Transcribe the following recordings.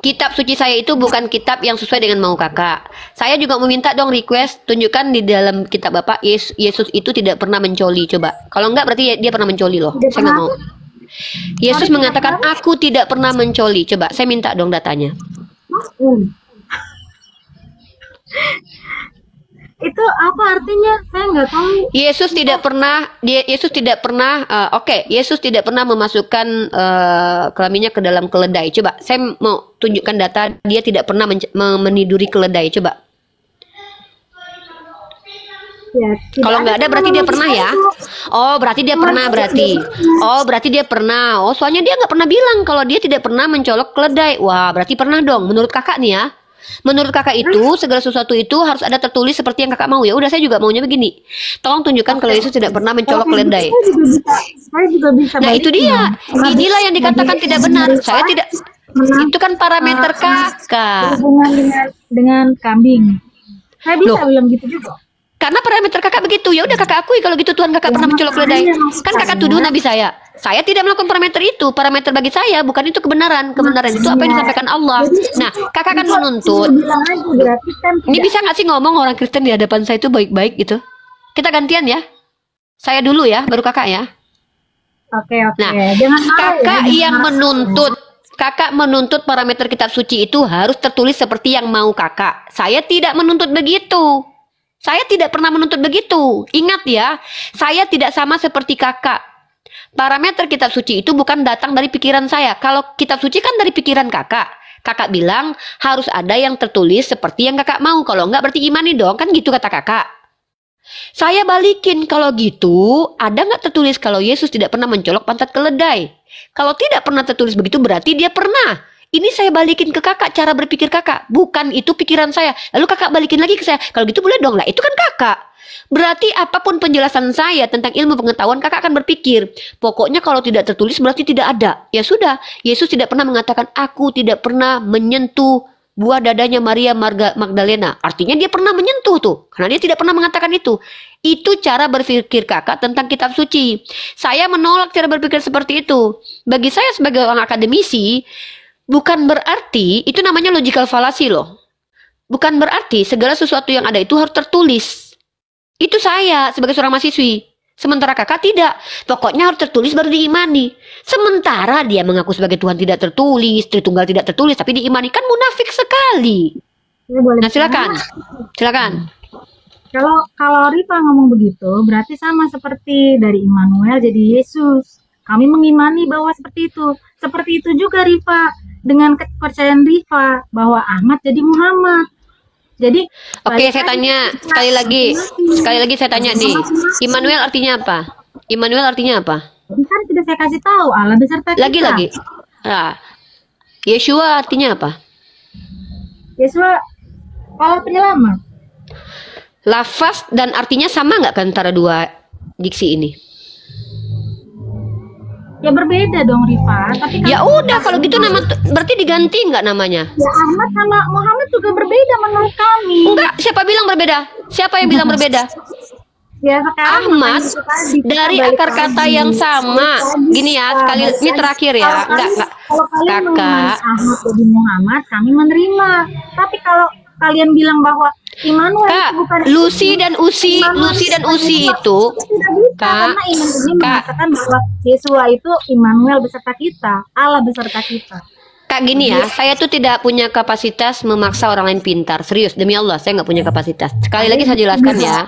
Kitab suci saya itu bukan kitab yang sesuai dengan mau kakak. Saya juga meminta dong request, tunjukkan di dalam kitab Bapak Yesus itu tidak pernah mencoli. Coba. Kalau enggak berarti dia pernah mencoli loh. Tidak Saya nggak pernah. mau. Yesus mengatakan aku tidak pernah mencoli. Coba saya minta dong datanya. Itu apa artinya? Saya nggak tahu. Yesus tidak pernah Yesus tidak pernah memasukkan kelaminnya ke dalam keledai. Coba saya mau tunjukkan data dia tidak pernah meniduri keledai. Coba. Ya, Kalau nggak ada berarti dia pernah ya. Oh, berarti dia pernah berarti. Oh, berarti dia pernah. Oh, soalnya dia nggak pernah bilang kalau dia tidak pernah mencolok keledai. Wah, berarti pernah dong. Menurut kakak nih ya. Menurut kakak itu segala sesuatu itu harus ada tertulis seperti yang kakak mau ya. Udah saya juga maunya begini. Tolong tunjukkan kalau Yesus tidak pernah mencolok keledai. Saya juga bisa. Nah itu dia. Inilah yang dikatakan tidak benar. Saya tidak. Itu kan parameter kakak. Hubungan dengan kambing. Saya bisa bilang gitu juga. Karena parameter kakak begitu. Ya udah kakak akui kalau gitu Tuhan kakak pernah mencolok keledai. Kan kakak tuduh Nabi saya. Saya tidak melakukan parameter itu. Parameter bagi saya bukan itu kebenaran. Kebenaran itu apa yang disampaikan Allah. Nah, kakak kan menuntut. Ini bisa nggak sih ngomong orang Kristen di hadapan saya itu baik-baik gitu? Kita gantian ya. Saya dulu ya, baru kakak ya. Oke. Nah, kakak yang menuntut. Kakak menuntut parameter kitab suci itu harus tertulis seperti yang mau kakak. Saya tidak menuntut begitu. Saya tidak pernah menuntut begitu. Ingat ya, saya tidak sama seperti kakak. Parameter kitab suci itu bukan datang dari pikiran saya. Kalau kitab suci kan dari pikiran kakak. Kakak bilang harus ada yang tertulis seperti yang kakak mau. Kalau enggak berarti imani dong. Kan gitu kata kakak. Saya balikin kalau gitu. Ada nggak tertulis kalau Yesus tidak pernah mencolok pantat keledai? Kalau tidak pernah tertulis begitu berarti dia pernah. Ini saya balikin ke kakak cara berpikir kakak. Bukan itu pikiran saya. Lalu kakak balikin lagi ke saya. Kalau gitu boleh dong lah. Itu kan kakak. Berarti apapun penjelasan saya tentang ilmu pengetahuan kakak akan berpikir. Pokoknya kalau tidak tertulis berarti tidak ada. Ya sudah. Yesus tidak pernah mengatakan aku tidak pernah menyentuh buah dadanya Maria Magdalena. Artinya dia pernah menyentuh tuh. Karena dia tidak pernah mengatakan itu. Itu cara berpikir kakak tentang kitab suci. Saya menolak cara berpikir seperti itu. Bagi saya sebagai orang akademisi, bukan berarti itu namanya logical fallacy loh. Bukan berarti segala sesuatu yang ada itu harus tertulis. Itu saya sebagai seorang mahasiswi. Sementara kakak tidak. Pokoknya harus tertulis baru diimani. Sementara dia mengaku sebagai Tuhan tidak tertulis, Tritunggal tidak tertulis, tapi diimani. Kan munafik sekali. Ya, boleh. Nah silakan. Silakan. Kalau Rifa ngomong begitu, berarti sama seperti dari Immanuel jadi Yesus. Kami mengimani bahwa seperti itu. Seperti itu juga Rifa. Dengan kepercayaan Rifa bahwa Ahmad jadi Muhammad. Jadi oke, saya tanya sekali lagi saya tanya nih. Immanuel artinya apa? Immanuel artinya apa? Kan sudah saya kasih tahu Allah beserta kita. Lagi. Nah, Yeshua artinya apa? Yesus Allah penyelamat. Lafaz dan artinya sama nggak antara dua diksi ini? Ya berbeda dong Rifa. Tapi ya udah kalau gitu nama berarti diganti nggak namanya? Ya Ahmad sama Muhammad juga berbeda menurut kami. Enggak, siapa bilang berbeda? Siapa yang bilang berbeda? Ya sekarang Ahmad dari akar kata yang sama. Gini ya, sekali ini terakhir ya. Enggak. Kalau kalian Kakak Ahmad jadi Muhammad, kami menerima. Tapi kalau kalian bilang bahwa Immanuel Kak, bukan Lucy dan Usi itu Kak, karena Immanuel mengatakan bahwa Yesua itu Immanuel beserta kita, Allah beserta kita. Kak gini ya, saya tuh tidak punya kapasitas memaksa orang lain pintar. Serius, demi Allah, saya nggak punya kapasitas. Sekali lagi saya jelaskan ya.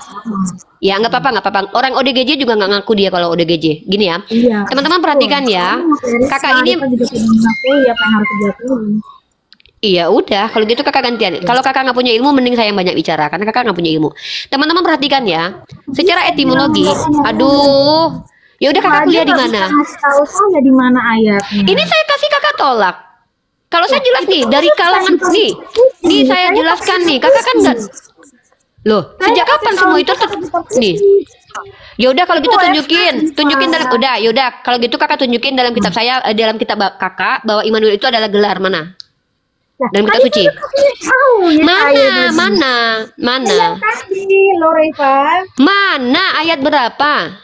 Ya nggak apa-apa. Orang ODGJ juga nggak ngaku dia kalau ODGJ. Gini ya, teman-teman perhatikan ya. Kakak ini iya udah, kalau gitu kakak gantian. Kalau kakak nggak punya ilmu, mending saya yang banyak bicara karena kakak nggak punya ilmu. Teman-teman perhatikan ya, secara etimologi, aduh, ya udah kakak kuliah di mana? Tahu saya di mana ayatnya. Ini saya kasih kakak tolak. Kalau saya jelas nih dari kalangan nih saya jelaskan nih, kakak kan nggak. Loh, sejak kapan semua itu nih? Ya udah kalau gitu tunjukin dalam yaudah kalau gitu kakak tunjukin dalam kitab saya dalam kitab kakak bahwa Immanuel itu adalah gelar mana? Dalam kitab suci. Mana? Mana ayat berapa?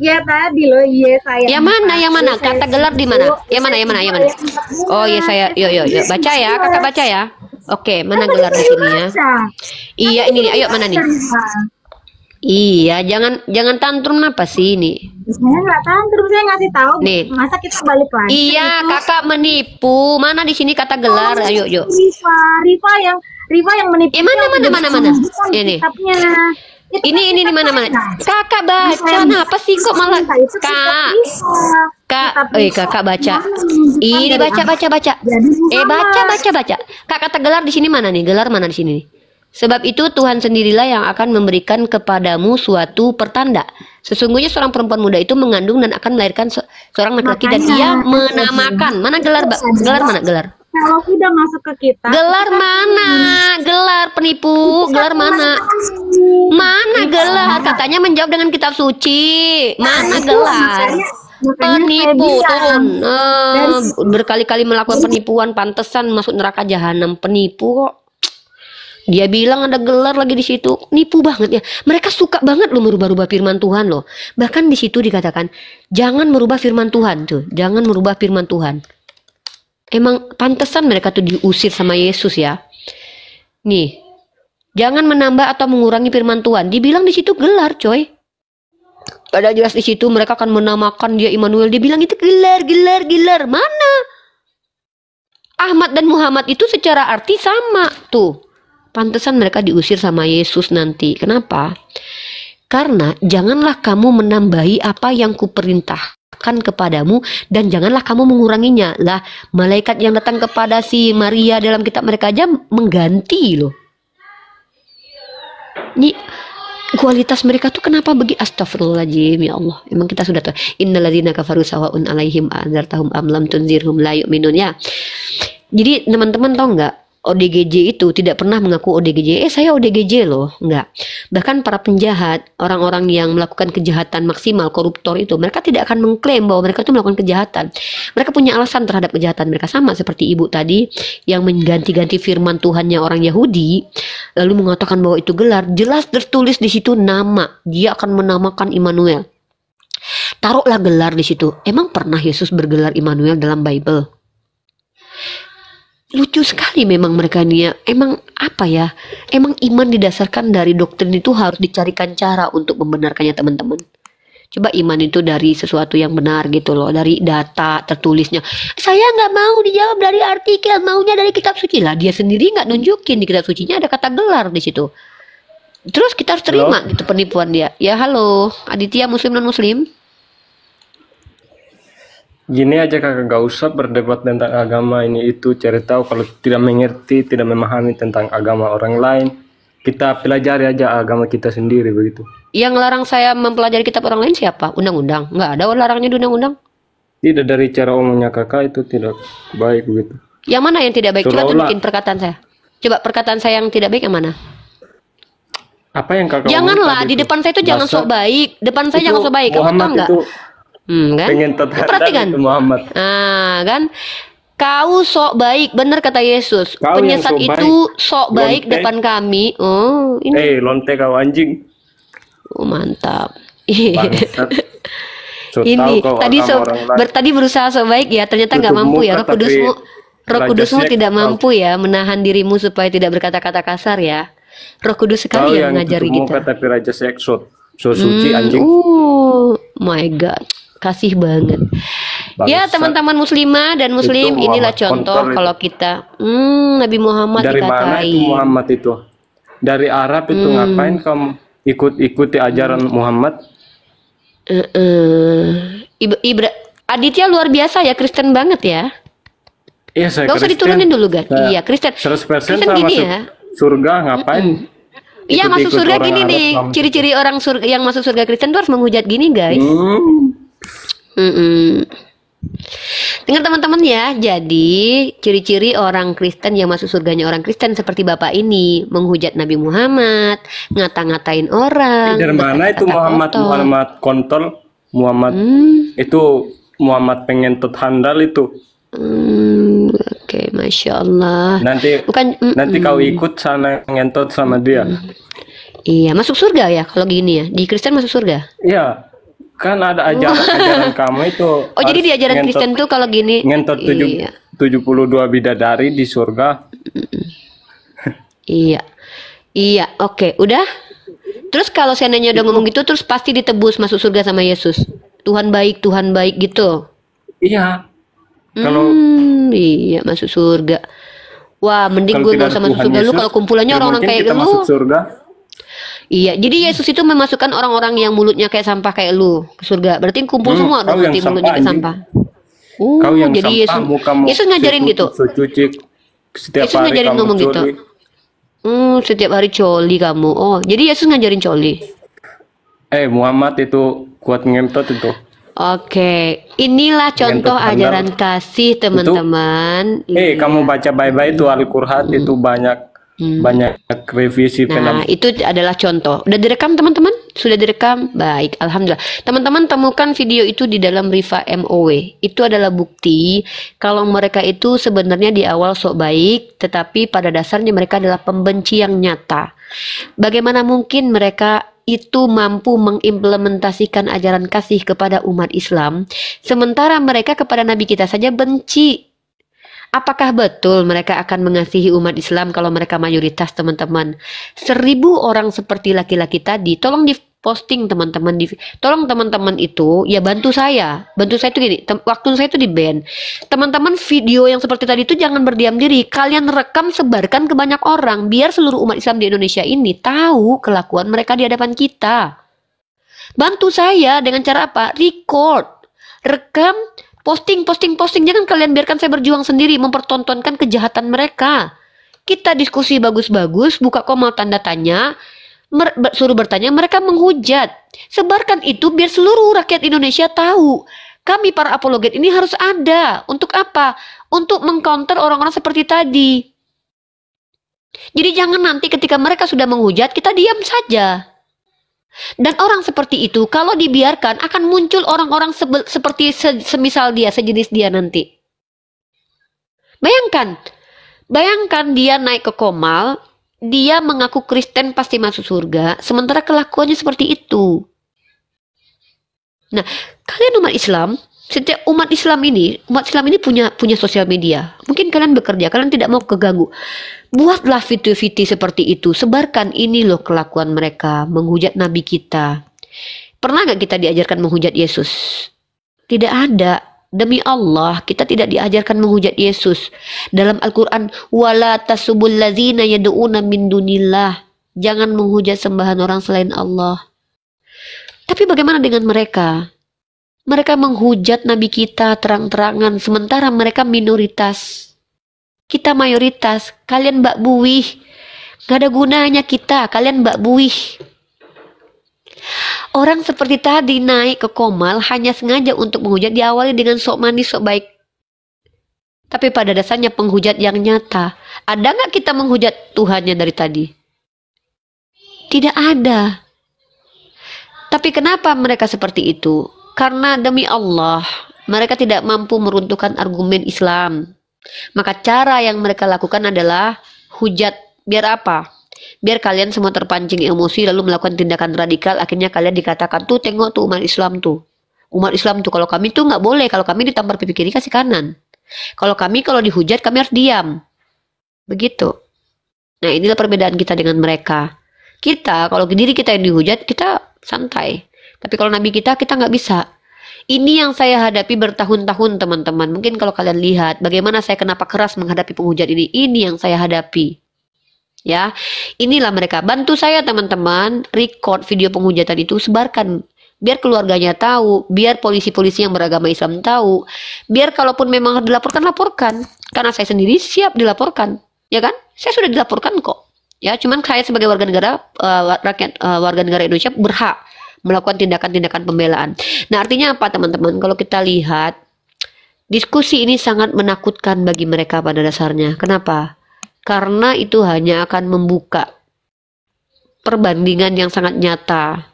Ya tadi loh, iya saya. Yang mana? Yang mana? Kata gelar di mana? Yang mana? Yang mana? Yang mana? Oh iya saya. Yuk. Baca ya, kakak baca ya. Oke, mana gelar di sini ya? Iya ini nih. Ayo mana nih? Iya, jangan tantrum apa sih ini? Saya nggak tantrum, saya ngasih tahu. Nih. Masa kita balik lagi? Iya, kakak menipu. Mana di sini kata gelar? Ayo, yuk. Riva yang menipu. Mana? Ini. Ini di mana? Kakak baca, kenapa sih kok malah kakak baca. Ini baca. Baca. Kak kata gelar di sini mana nih? Gelar mana di sini? Sebab itu Tuhan sendirilah yang akan memberikan kepadamu suatu pertanda. Sesungguhnya seorang perempuan muda itu mengandung dan akan melahirkan seorang laki-laki dan ia menamakan. Mana gelar, Gelar mana gelar? Kalau sudah masuk ke kita. Gelar mana? Gelar penipu. Gelar mana? Mana gelar? Katanya menjawab dengan kitab suci. Mana gelar? Penipu turun. Berkali-kali melakukan penipuan, pantesan masuk neraka jahanam. Penipu kok. Dia bilang ada gelar lagi di situ. Nipu banget ya. Mereka suka banget loh merubah-rubah firman Tuhan loh. Bahkan di situ dikatakan, jangan merubah firman Tuhan tuh. Jangan merubah firman Tuhan. Emang pantesan mereka tuh diusir sama Yesus ya. Nih, jangan menambah atau mengurangi firman Tuhan. Dibilang di situ gelar, coy. Pada jelas di situ mereka akan menamakan dia Immanuel. Dia bilang itu gelar. Mana? Ahmad dan Muhammad itu secara arti sama tuh. Pantesan mereka diusir sama Yesus nanti. Kenapa? Karena janganlah kamu menambahi apa yang kuperintahkan kepadamu dan janganlah kamu menguranginya. Lah, malaikat yang datang kepada si Maria dalam kitab mereka aja mengganti loh. Ini kualitas mereka tuh kenapa begitu? Astagfirullahaladzim, ya Allah. Emang kita sudah tahu. Innalladzina kafaru sawa'un alaihim a'anzartahum am lam tunzirhum la yu'minun ya. Jadi teman-teman tahu nggak? ODGJ itu tidak pernah mengaku ODGJ. Saya ODGJ loh, enggak. Bahkan para penjahat, orang-orang yang melakukan kejahatan maksimal, koruptor itu, mereka tidak akan mengklaim bahwa mereka itu melakukan kejahatan. Mereka punya alasan terhadap kejahatan mereka, sama seperti ibu tadi yang mengganti-ganti firman Tuhannya orang Yahudi, lalu mengatakan bahwa itu gelar. Jelas tertulis di situ nama. Dia akan menamakan Immanuel. Taruhlah gelar di situ. Emang pernah Yesus bergelar Immanuel dalam Bible? Lucu sekali memang mereka ini ya. Emang apa ya? Emang iman didasarkan dari doktrin itu harus dicarikan cara untuk membenarkannya teman-teman. Coba iman itu dari sesuatu yang benar gitu loh. Dari data tertulisnya. Saya nggak mau dijawab dari artikel. Maunya dari kitab suci lah. Dia sendiri nggak nunjukin di kitab sucinya ada kata gelar di situ. Terus kita harus terima gitu penipuan dia. Ya halo Aditya muslim non muslim. Gini aja kakak, gak usah berdebat tentang agama ini itu, cari tahu. Kalau tidak mengerti, tidak memahami tentang agama orang lain, kita pelajari aja agama kita sendiri begitu. Yang larang saya mempelajari kitab orang lain siapa? Undang-undang? Nggak ada larangnya di undang-undang. Tidak, dari cara omongnya kakak itu tidak baik begitu. Yang mana yang tidak baik? Coba tunjukin perkataan saya. Coba perkataan saya yang tidak baik yang mana? Apa yang kakak janganlah di depan saya itu jangan sok baik. Depan saya jangan sok baik. Kamu tahu nggak? Kan? Pengen perhatikan. Muhammad. Kan? Kau sok baik, benar kata Yesus. Kau penyesat itu sok baik depan kami. Oh, ini. Lonte kau anjing. Oh, mantap. So, ini tadi berusaha sok baik ya, ternyata nggak mampu ya. Roh Kudusmu tidak mampu ya menahan dirimu supaya tidak berkata-kata kasar ya. Roh Kudus sekali yang mengajari kita. Tapi raja seksot, so suci anjing. Oh my God. Kasih banget. Ya teman-teman muslimah dan muslim, inilah contoh kalau kita Nabi Muhammad dari dikatai. Mana itu Muhammad itu? Dari Arab itu ngapain kamu ikuti ajaran Muhammad? Aditya luar biasa ya, Kristen banget ya. Iya, saya Gak usah diturunin dulu kan? Iya, Kristen. 100% Kristen sama gini masuk ya. Surga ngapain? Iya, masuk surga gini nih. Ciri-ciri orang surga yang masuk surga Kristen tuh harus menghujat gini, guys. Dengar teman-teman ya, jadi ciri-ciri orang Kristen yang masuk surganya orang Kristen seperti bapak ini, menghujat Nabi Muhammad, ngata-ngatain orang. Dari mana itu Muhammad kontol, Muhammad itu Muhammad pengentot handal itu. Oke, Masya Allah. Nanti kau ikut sana ngentot sama dia. Iya, masuk surga ya kalau gini ya. Di Kristen masuk surga. Iya, kan ada ajaran kamu itu. Oh, jadi harus di ajaran Kristen tuh kalau gini. ngentot Iya. 72 bidadari di surga. Iya. Iya, oke, udah. Terus kalau seandainya udah ngomong gitu, terus pasti ditebus masuk surga sama Yesus. Tuhan baik gitu. Iya. Kalau Iya, masuk surga. Wah, mending kalau gue tidak gak usah ada masuk Tuhan surga lu Yesus, kalau kumpulannya ya orang-orang mungkin kayak kita lu. masuk surga. Iya, jadi Yesus itu memasukkan orang-orang yang mulutnya kayak sampah kayak lu ke surga. Berarti kumpul semua dong kau yang nanti mulutnya sampah, kayak anjing. sampah. Kau yang jadi sampah, Yesus, mukamu Yesus ngajarin gitu. secucik, setiap Yesus hari ngajarin kamu ngomong gitu. coli. Setiap hari coli kamu. Oh, jadi Yesus ngajarin coli. Muhammad itu kuat ngentot itu. Oke, inilah contoh Ngentot ajaran benar. kasih teman-teman. Kamu baca baik-baik itu Al-Qur'an itu banyak revisi Nah, itu adalah contoh. Udah direkam teman-teman? Sudah direkam? Baik, alhamdulillah. Teman-teman temukan video itu di dalam Riva MOW. Itu adalah bukti kalau mereka itu sebenarnya di awal sok baik, tetapi pada dasarnya mereka adalah pembenci yang nyata. Bagaimana mungkin mereka itu mampu mengimplementasikan ajaran kasih kepada umat Islam, sementara mereka kepada Nabi kita saja benci. Apakah betul mereka akan mengasihi umat Islam kalau mereka mayoritas, teman-teman? 1000 orang seperti laki-laki tadi, tolong diposting teman-teman, tolong teman-teman itu ya bantu saya itu gini, waktu saya itu di band, teman-teman video yang seperti tadi itu jangan berdiam diri, kalian rekam sebarkan ke banyak orang biar seluruh umat Islam di Indonesia ini tahu kelakuan mereka di hadapan kita. Bantu saya dengan cara apa? Record, rekam, posting, jangan kalian biarkan saya berjuang sendiri mempertontonkan kejahatan mereka. Kita diskusi bagus-bagus, buka koma tanda tanya, suruh bertanya, mereka menghujat. Sebarkan itu biar seluruh rakyat Indonesia tahu. Kami para apologet ini harus ada. Untuk apa? Untuk mengcounter orang-orang seperti tadi. Jadi jangan nanti ketika mereka sudah menghujat, kita diam saja. Dan orang seperti itu kalau dibiarkan akan muncul orang-orang seperti semisal dia, sejenis dia nanti. Bayangkan dia naik ke Komal, dia mengaku Kristen pasti masuk surga, sementara kelakuannya seperti itu. Nah, kalian umat Islam, setiap umat Islam ini punya sosial media. Mungkin kalian bekerja, kalian tidak mau keganggu. Buatlah video-video seperti itu, sebarkan ini loh kelakuan mereka, menghujat Nabi kita. Pernah nggak kita diajarkan menghujat Yesus? Tidak ada. Demi Allah, kita tidak diajarkan menghujat Yesus. Dalam Al-Quran, wala tasubul ladzina yad'una min dunillah. Jangan menghujat sembahan orang selain Allah. Tapi bagaimana dengan mereka? Mereka menghujat Nabi kita terang-terangan, sementara mereka minoritas. Kita mayoritas, kalian mbak buih. Gak ada gunanya kita, kalian mbak buih. Orang seperti tadi naik ke Komal hanya sengaja untuk menghujat, diawali dengan sok manis, sok baik. Tapi pada dasarnya penghujat yang nyata. Ada gak kita menghujat Tuhannya dari tadi? Tidak ada. Tapi kenapa mereka seperti itu? Karena demi Allah, mereka tidak mampu meruntuhkan argumen Islam. Maka cara yang mereka lakukan adalah hujat. Biar apa? Biar kalian semua terpancing emosi lalu melakukan tindakan radikal. Akhirnya kalian dikatakan, tuh tengok tuh umat Islam tuh. Umat Islam tuh kalau kami tuh nggak boleh. Kalau kami ditampar pipi kiri kasih kanan. Kalau dihujat kami harus diam. Begitu. Nah, inilah perbedaan kita dengan mereka. Kita kalau diri kita yang dihujat kita santai. Tapi kalau Nabi kita nggak bisa. Ini yang saya hadapi bertahun-tahun teman-teman. Mungkin kalau kalian lihat bagaimana saya kenapa keras menghadapi penghujat ini. Ini yang saya hadapi. Ya, inilah mereka. Bantu saya teman-teman. Record video penghujatan itu, sebarkan. Biar keluarganya tahu. Biar polisi-polisi yang beragama Islam tahu. Biar kalaupun memang dilaporkan, laporkan. Karena saya sendiri siap dilaporkan. Ya kan? Saya sudah dilaporkan kok. Ya, cuman saya sebagai warga negara, warga negara Indonesia berhak melakukan tindakan-tindakan pembelaan. Nah, artinya apa teman-teman? Kalau kita lihat, diskusi ini sangat menakutkan bagi mereka pada dasarnya. Kenapa? Karena itu hanya akan membuka perbandingan yang sangat nyata.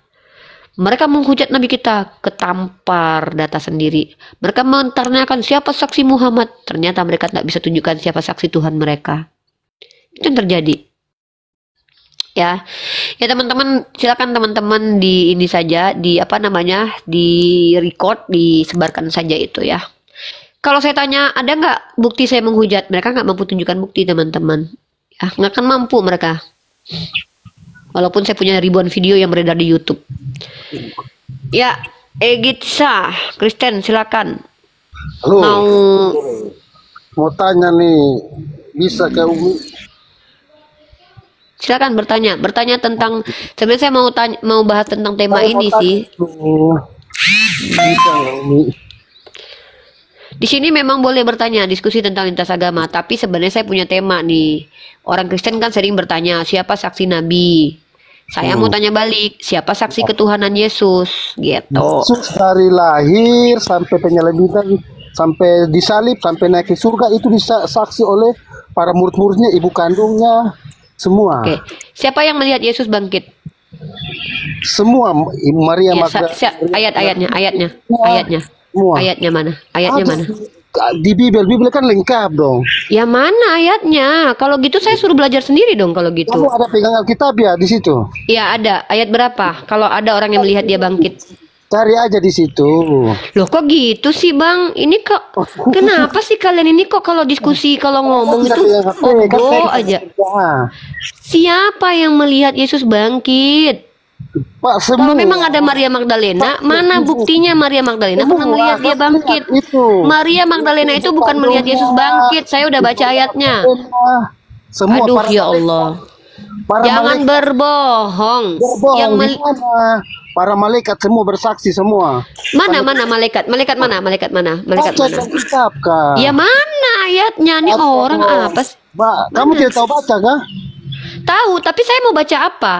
Mereka menghujat Nabi kita, ketampar data sendiri. Mereka mentanyakan siapa saksi Muhammad. Ternyata mereka tidak bisa tunjukkan siapa saksi Tuhan mereka. Itu yang terjadi. Ya, ya teman-teman, silakan teman-teman di ini saja, di apa namanya, di record, disebarkan saja itu ya. Kalau saya tanya, ada nggak bukti saya menghujat? Mereka nggak mampu tunjukkan bukti, teman-teman. Ya, nggak akan mampu mereka. Walaupun saya punya ribuan video yang beredar di YouTube. Ya, Egitsa, Kristen, silakan. Halo, mau tanya nih, bisa ke Umi? Silakan bertanya tentang, sebenarnya saya mau bahas tentang tema Saya ini mau sih. Bisa nggak, Umi? Di sini memang boleh bertanya, diskusi tentang lintas agama, tapi sebenarnya saya punya tema nih. Orang Kristen kan sering bertanya, siapa saksi Nabi? Saya mau tanya balik, siapa saksi ketuhanan Yesus? Gitu. Yesus dari lahir sampai penyaliban, sampai disalib, sampai naik ke surga, itu disaksi oleh para murid-muridnya, ibu kandungnya, semua. Oke, siapa yang melihat Yesus bangkit? Semua, Ibu Maria Ya, Magdalena. ayatnya. Semua. Ayatnya mana? Ayatnya Ada mana? di Bibel kan lengkap dong. Ya mana ayatnya? Kalau gitu saya suruh belajar sendiri dong kalau gitu. Kamu ada pegang Alkitab ya di situ? Ya ada. Ayat berapa? Kalau ada orang yang melihat dia bangkit. Cari aja di situ. Loh kok gitu sih Bang? Ini kok kenapa sih kalian ini kok kalau diskusi kalau ngomong itu ogo aja. Siapa yang melihat Yesus bangkit? Pak, Kalau memang ada Maria Magdalena, mana buktinya Maria Magdalena pernah melihat dia bangkit? Maria Magdalena itu bukan melihat Yesus bangkit. Saya udah baca ayatnya. Semua Aduh para ya Allah. para Jangan malaikat berbohong. Yang berbohong. Para malaikat semua bersaksi semua. mana malaikat? Malaikat mana? Malaikat mana? Malaikat Baca mana? Alkitab, Kak. Ya mana ayatnya? Nih orang apa sih? Kamu tidak tahu baca, kah? Tahu, tapi saya mau baca apa?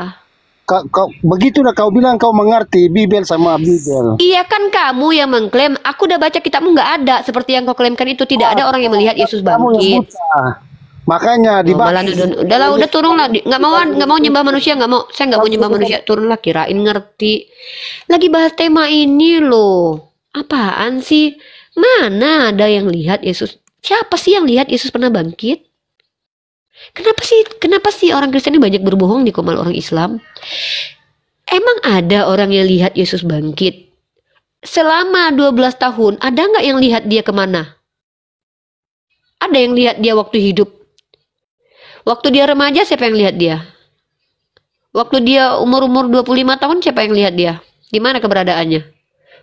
Kau begitulah kau bilang kau mengerti Bibel sama Bibel. Iya kan kamu yang mengklaim, aku udah baca kitabmu nggak ada seperti yang kau klaimkan itu, tidak ada orang yang melihat Yesus Kamu yang bangkit. buta. Makanya Oh, malah dibaca. udahlah udah turunlah, nggak mau nyembah manusia, nggak mau, saya nggak mau nyembah manusia, turunlah, kirain ngerti. Lagi bahas tema ini loh, apaan sih? Mana ada yang lihat Yesus? Siapa sih yang lihat Yesus pernah bangkit? Kenapa sih orang Kristen ini banyak berbohong di komal orang Islam? Emang ada orang yang lihat Yesus bangkit? Selama 12 tahun, ada nggak yang lihat dia kemana? Ada yang lihat dia waktu hidup? Waktu dia remaja, siapa yang lihat dia? Waktu dia umur-umur 25 tahun, siapa yang lihat dia? Di mana keberadaannya?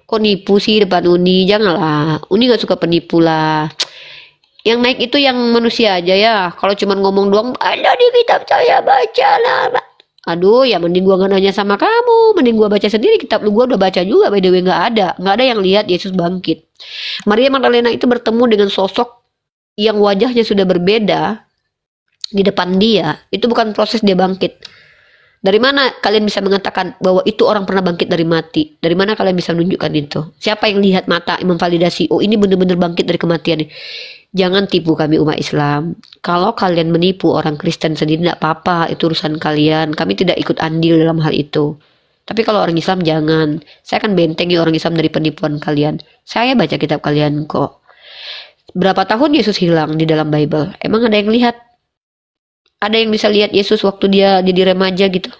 Kok nipu sih depan Uni? Janganlah, Uni gak suka penipu lah. Yang naik itu yang manusia aja ya. Kalau cuma ngomong doang, ada di kitab saya baca lah. Aduh, ya mending gua gak nanya sama kamu, mending gua baca sendiri, kitab lu gua udah baca juga, by the way nggak ada yang lihat Yesus bangkit. Maria Magdalena itu bertemu dengan sosok yang wajahnya sudah berbeda di depan dia, itu bukan proses dia bangkit. Dari mana kalian bisa mengatakan bahwa itu orang pernah bangkit dari mati? Dari mana kalian bisa menunjukkan itu? Siapa yang lihat mata yang memvalidasi, oh ini benar-benar bangkit dari kematian? Jangan tipu kami umat Islam. Kalau kalian menipu orang Kristen sendiri tidak apa-apa, itu urusan kalian. Kami tidak ikut andil dalam hal itu. Tapi kalau orang Islam jangan. Saya akan bentengi orang Islam dari penipuan kalian. Saya baca kitab kalian kok. Berapa tahun Yesus hilang di dalam Bible? Emang ada yang lihat? Ada yang bisa lihat Yesus waktu dia jadi remaja gitu?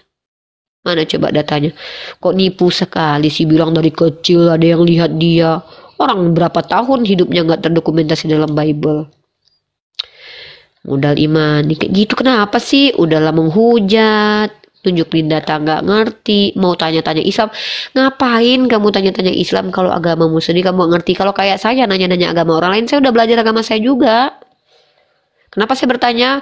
Mana coba datanya? Kok nipu sekali sih, bilang dari kecil ada yang lihat dia. Orang berapa tahun hidupnya nggak terdokumentasi dalam Bible. Modal iman, kayak gitu kenapa sih? Udahlah menghujat, tunjukin data nggak ngerti, mau tanya-tanya Islam. Ngapain kamu tanya-tanya Islam kalau agamamu sendiri kamu nggak ngerti? Kalau kayak saya nanya-nanya agama orang lain, saya udah belajar agama saya juga. Kenapa saya bertanya?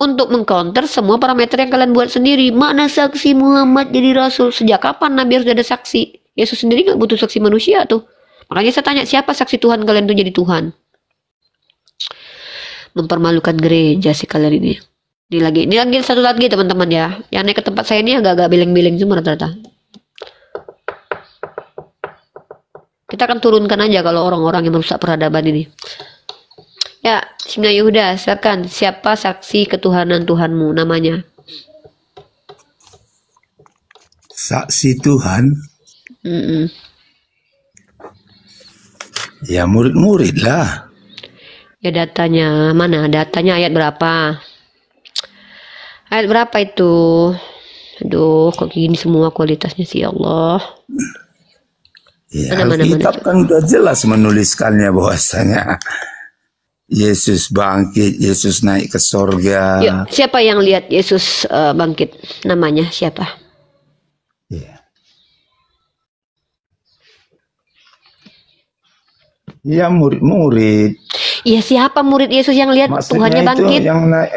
Untuk mengcounter semua parameter yang kalian buat sendiri. Mana saksi Muhammad jadi rasul? Sejak kapan Nabi harus ada saksi? Yesus sendiri nggak butuh saksi manusia tuh. Makanya saya tanya, siapa saksi Tuhan kalian tuh jadi Tuhan? Mempermalukan gereja sih kalian ini. Ini lagi satu lagi teman-teman ya. Yang naik ke tempat saya ini agak-agak beleng-beleng semua rata-rata. Kita akan turunkan aja kalau orang-orang yang merusak peradaban ini. Ya, Singa Yehuda, silakan. Siapa saksi ketuhanan Tuhanmu namanya? Saksi Tuhan? Mm-mm. Ya murid-murid lah. Ya datanya, mana? Datanya ayat berapa? Ayat berapa itu? Aduh, kok gini semua kualitasnya sih, ya Allah. Ya, Mana. Alkitab kan udah jelas menuliskannya bahwasanya Yesus bangkit, Yesus naik ke sorga. Yuk, siapa yang lihat Yesus bangkit? Namanya siapa? Ya, ya murid-murid. Iya, siapa murid Yesus yang lihat Tuhannya Maksudnya itu bangkit?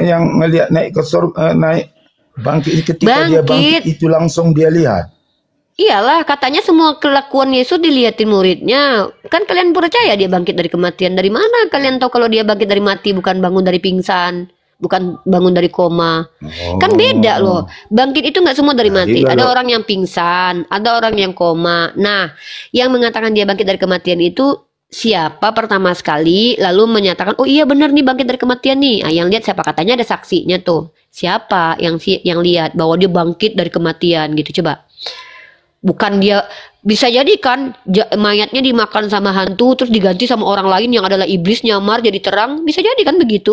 yang ngelihat naik ke sorga, naik bangkit, ketika dia bangkit itu langsung dia lihat. Iyalah, katanya semua kelakuan Yesus dilihatin muridnya. Kan kalian percaya dia bangkit dari kematian? Dari mana kalian tahu kalau dia bangkit dari mati, bukan bangun dari pingsan, bukan bangun dari koma? Kan beda loh. Bangkit itu nggak semua dari mati. Jadi Ada kalau- orang yang pingsan, ada orang yang koma. Nah, yang mengatakan dia bangkit dari kematian itu siapa pertama sekali, lalu menyatakan, oh iya benar nih bangkit dari kematian nih. Nah, yang lihat siapa? Katanya ada saksinya tuh. Siapa yang lihat bahwa dia bangkit dari kematian gitu? Coba. Bukan dia, bisa jadi kan mayatnya dimakan sama hantu terus diganti sama orang lain yang adalah iblis, nyamar jadi terang, bisa jadi kan begitu.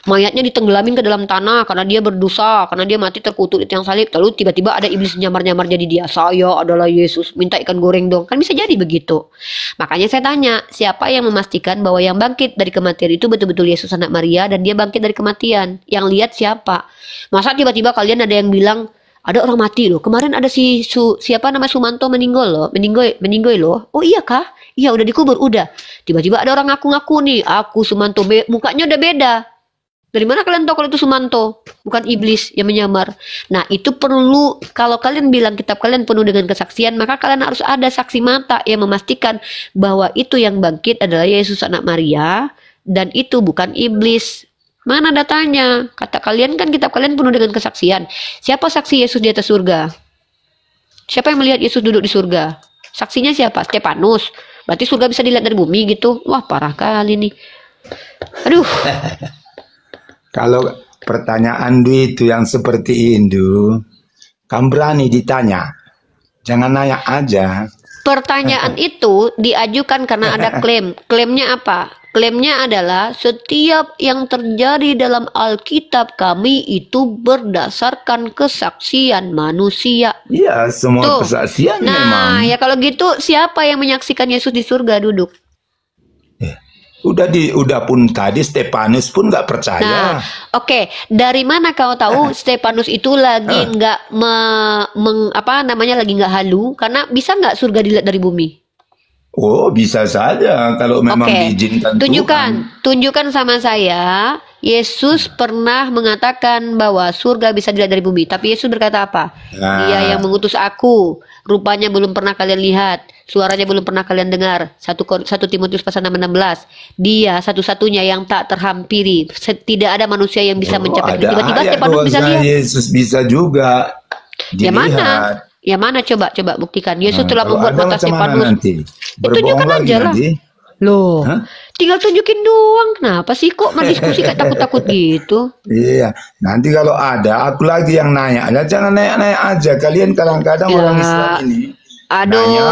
Mayatnya ditenggelamin ke dalam tanah karena dia berdosa, karena dia mati terkutuk di tiang salib, lalu tiba-tiba ada iblis nyamar-nyamar jadi dia, saya adalah Yesus, minta ikan goreng dong, kan bisa jadi begitu. Makanya saya tanya, siapa yang memastikan bahwa yang bangkit dari kematian itu betul-betul Yesus anak Maria dan dia bangkit dari kematian? Yang lihat siapa? Masa tiba-tiba kalian ada yang bilang ada orang mati loh. Kemarin ada siapa nama Sumanto meninggoy loh. Oh iya kah? Iya udah dikubur, udah. Tiba-tiba ada orang ngaku-ngaku nih, aku Sumanto, mukanya udah beda. Dari mana kalian tahu kalau itu Sumanto? Bukan iblis yang menyamar. Nah, itu perlu, kalau kalian bilang kitab kalian penuh dengan kesaksian, maka kalian harus ada saksi mata yang memastikan bahwa itu yang bangkit adalah Yesus anak Maria dan itu bukan iblis. Mana datanya? Kata kalian kan kitab kalian penuh dengan kesaksian. Siapa saksi Yesus di atas surga? Siapa yang melihat Yesus duduk di surga? Saksinya siapa? Stefanus. Berarti surga bisa dilihat dari bumi gitu. Wah, parah kali nih. Aduh. Kalau pertanyaan Dwi itu yang seperti itu, kamu berani ditanya. Jangan nanya aja. Pertanyaan itu diajukan karena ada klaim. Klaimnya apa? Klaimnya adalah setiap yang terjadi dalam Alkitab kami itu berdasarkan kesaksian manusia. Iya, semua Tuh. kesaksian memang. Nah, ya kalau gitu siapa yang menyaksikan Yesus di surga duduk? Udah pun tadi Stefanus pun nggak percaya. Nah, oke. Dari mana kau tahu Stefanus itu lagi nggak lagi nggak halu? Karena bisa nggak surga dilihat dari bumi? Oh, bisa saja kalau memang Oke, diizinkan Tuhan. tunjukkan sama saya. Yesus pernah mengatakan bahwa surga bisa dilihat dari bumi. Tapi Yesus berkata apa? Nah. Dia yang mengutus aku. Rupanya belum pernah kalian lihat. Suaranya belum pernah kalian dengar. 1 Timotius pasal 6:16. Dia satu-satunya yang tak terhampiri. Tidak ada manusia yang bisa mencapai. Ada Tiba-tiba ayat Stefanus bisa bahwasanya lihat. Yesus bisa juga Ya mana? dilihat. Ya mana coba buktikan. Yesus telah Kalau membuat ada mata macam mana Stefanus. nanti? Berbohong tunjukkan lagi aja lah. nanti. Loh, Hah? tinggal tunjukin doang. Kenapa sih kok mau diskusi kayak takut-takut gitu? Iya, nanti kalau ada, aku lagi yang nanya. Ya, jangan nanya-nanya aja. Kalian kadang-kadang Ya, orang Islam ini Aduh. nanya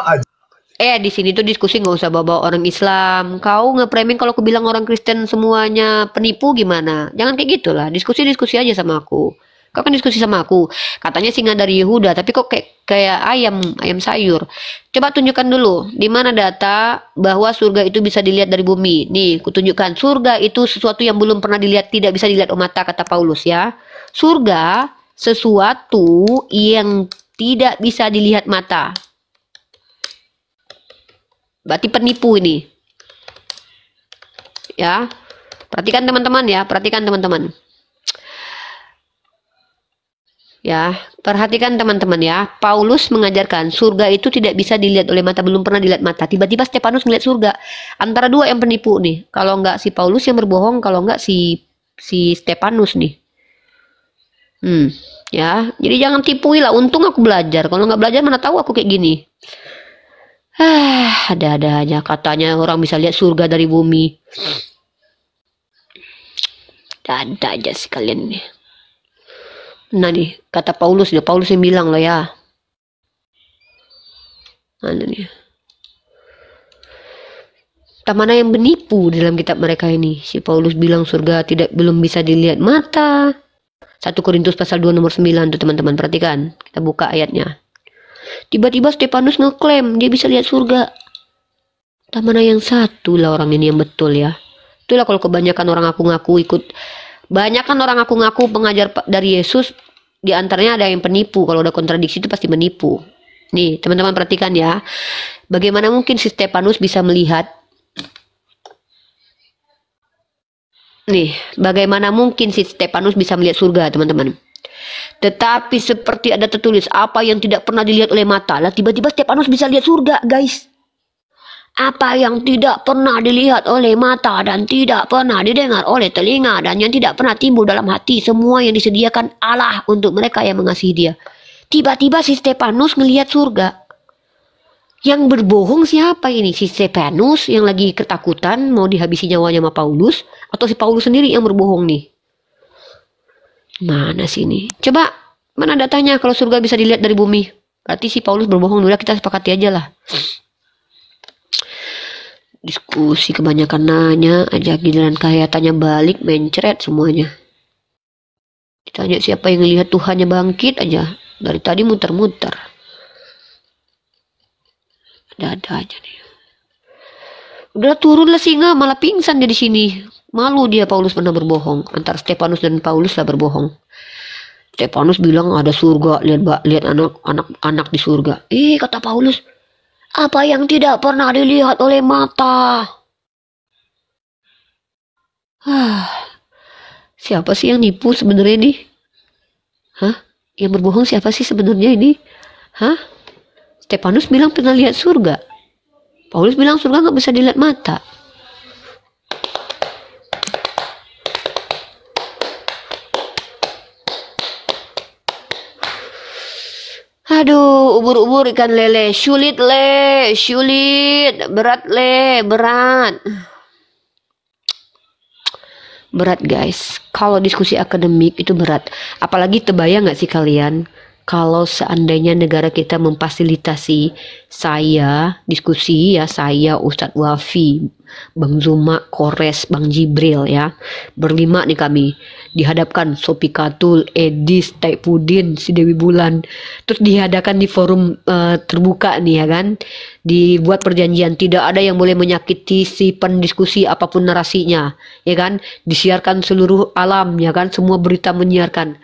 aja. Di sini tuh diskusi nggak usah bawa orang Islam. Kau ngepremin kalau aku bilang orang Kristen semuanya penipu gimana? Jangan kayak gitulah. Diskusi aja sama aku. Kau kan diskusi sama aku. Katanya singa dari Yehuda, tapi kok kayak ayam sayur. Coba tunjukkan dulu di mana data bahwa surga itu bisa dilihat dari bumi. Nih, kutunjukkan. Surga itu sesuatu yang belum pernah dilihat, tidak bisa dilihat oleh mata, kata Paulus ya. Surga sesuatu yang tidak bisa dilihat mata. Berarti penipu ini. Ya. Perhatikan teman-teman ya, perhatikan teman-teman. Ya, perhatikan teman-teman ya. Paulus mengajarkan surga itu tidak bisa dilihat oleh mata, belum pernah dilihat mata. Tiba-tiba Stefanus melihat surga. Antara dua yang penipu nih. Kalau enggak si Paulus yang berbohong, kalau enggak si Stefanus nih. Ya. Jadi jangan tipui lah. Untung aku belajar. Kalau nggak belajar mana tahu aku kayak gini. Ada-ada aja katanya orang bisa lihat surga dari bumi. Ada aja sih kalian nih. Nah nih, kata Paulus yang bilang loh ya. Mana nih? Tak mana yang menipu dalam kitab mereka ini. Si Paulus bilang surga belum bisa dilihat mata. 1 Korintus pasal 2 nomor 9 tuh teman-teman, perhatikan. Kita buka ayatnya. Tiba-tiba Stefanus ngeklaim dia bisa lihat surga. Tak mana yang satu lah orang ini yang betul ya. Itulah kalau kebanyakan orang ngaku-ngaku ikut. Banyakan orang ngaku-ngaku pengajar dari Yesus. Di antaranya ada yang penipu. Kalau ada kontradiksi itu pasti menipu. Nih teman-teman perhatikan ya. Bagaimana mungkin si Stefanus bisa melihat. Nih, bagaimana mungkin si Stefanus bisa melihat surga, teman-teman? Tetapi seperti ada tertulis, apa yang tidak pernah dilihat oleh mata, lah tiba-tiba Stefanus bisa lihat surga, guys. Apa yang tidak pernah dilihat oleh mata dan tidak pernah didengar oleh telinga dan yang tidak pernah timbul dalam hati, semua yang disediakan Allah untuk mereka yang mengasihi Dia. Tiba-tiba si Stefanus melihat surga. Yang berbohong siapa ini? Si Stefanus yang lagi ketakutan mau dihabisi nyawanya sama Paulus, atau si Paulus sendiri yang berbohong nih? Mana sih ini? Coba, mana datanya kalau surga bisa dilihat dari bumi? Berarti si Paulus berbohong. Udah kita sepakati aja lah. Diskusi kebanyakan nanya aja, giliran kelihatannya balik mencret semuanya. Ditanya siapa yang lihat Tuhannya bangkit aja. Dari tadi muter-muter. Ada aja nih. Udah turunlah singa, malah pingsan dia di sini. Malu dia Paulus pernah berbohong. Antara Stefanus dan Paulus lah berbohong. Stefanus bilang ada surga, lihat anak-anak di surga. Kata Paulus, apa yang tidak pernah dilihat oleh mata. Siapa sih yang nipu sebenarnya ini? Yang berbohong siapa sih sebenarnya ini? Stefanus bilang pernah lihat surga. Paulus bilang surga nggak bisa dilihat mata. Aduh, ubur-ubur ikan lele. Sulit le, sulit. Berat le, berat. Berat guys. Kalau diskusi akademik itu berat. Apalagi terbayang nggak sih kalian? Kalau seandainya negara kita memfasilitasi saya diskusi ya, saya Ustadz Wafi, Bang Zuma, Kores, Bang Jibril ya, berlima nih kami, dihadapkan Sophie Katul, Edis, Taipudin, si Dewi Bulan, terus dihadakan di forum terbuka nih ya kan, dibuat perjanjian tidak ada yang boleh menyakiti si pendiskusi apapun narasinya ya kan, disiarkan seluruh alam ya kan, semua berita menyiarkan.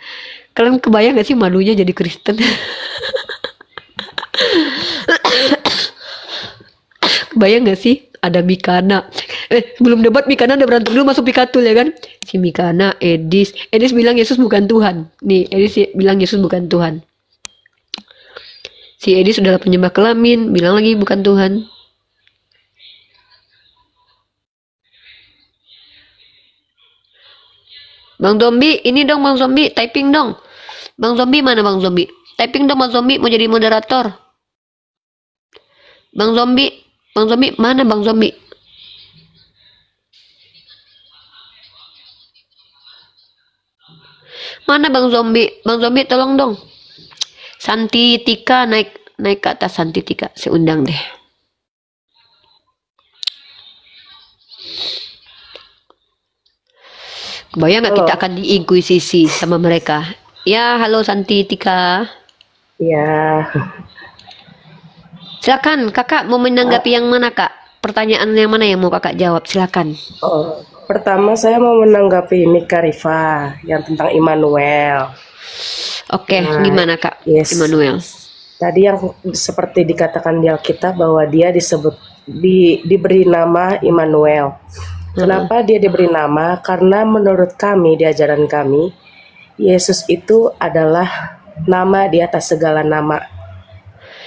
Kalian kebayang gak sih malunya jadi Kristen? Kebayang gak sih ada Mikana? Belum debat Mikana udah berantem dulu masuk Pikatul ya kan? Si Mikana, Edis bilang Yesus bukan Tuhan. Nih Edis bilang Yesus bukan Tuhan. Si Edis sudah penyembah kelamin, bilang lagi bukan Tuhan. Bang Zombie, ini dong Bang Zombie, typing dong. Bang Zombie mana Bang Zombie? Typing dong Bang Zombie, mau jadi moderator. Bang Zombie mana Bang Zombie? Mana Bang Zombie? Bang Zombie tolong dong. Santi Tika naik ke atas. Santi Tika, saya undang deh. Kebayang nggak kita akan diinkuisisi sama mereka? Ya, halo Santi Tika. Ya. Silakan, kakak mau menanggapi yang mana kak? Pertanyaan yang mana yang mau kakak jawab? Silakan. Pertama saya mau menanggapi ini Kak Rifa yang tentang Immanuel. Oke, gimana kak? Yes. Immanuel. Tadi yang seperti dikatakan di Alkitab bahwa dia diberi nama Immanuel. Kenapa dia diberi nama? Karena menurut kami, di ajaran kami, Yesus itu adalah nama di atas segala nama.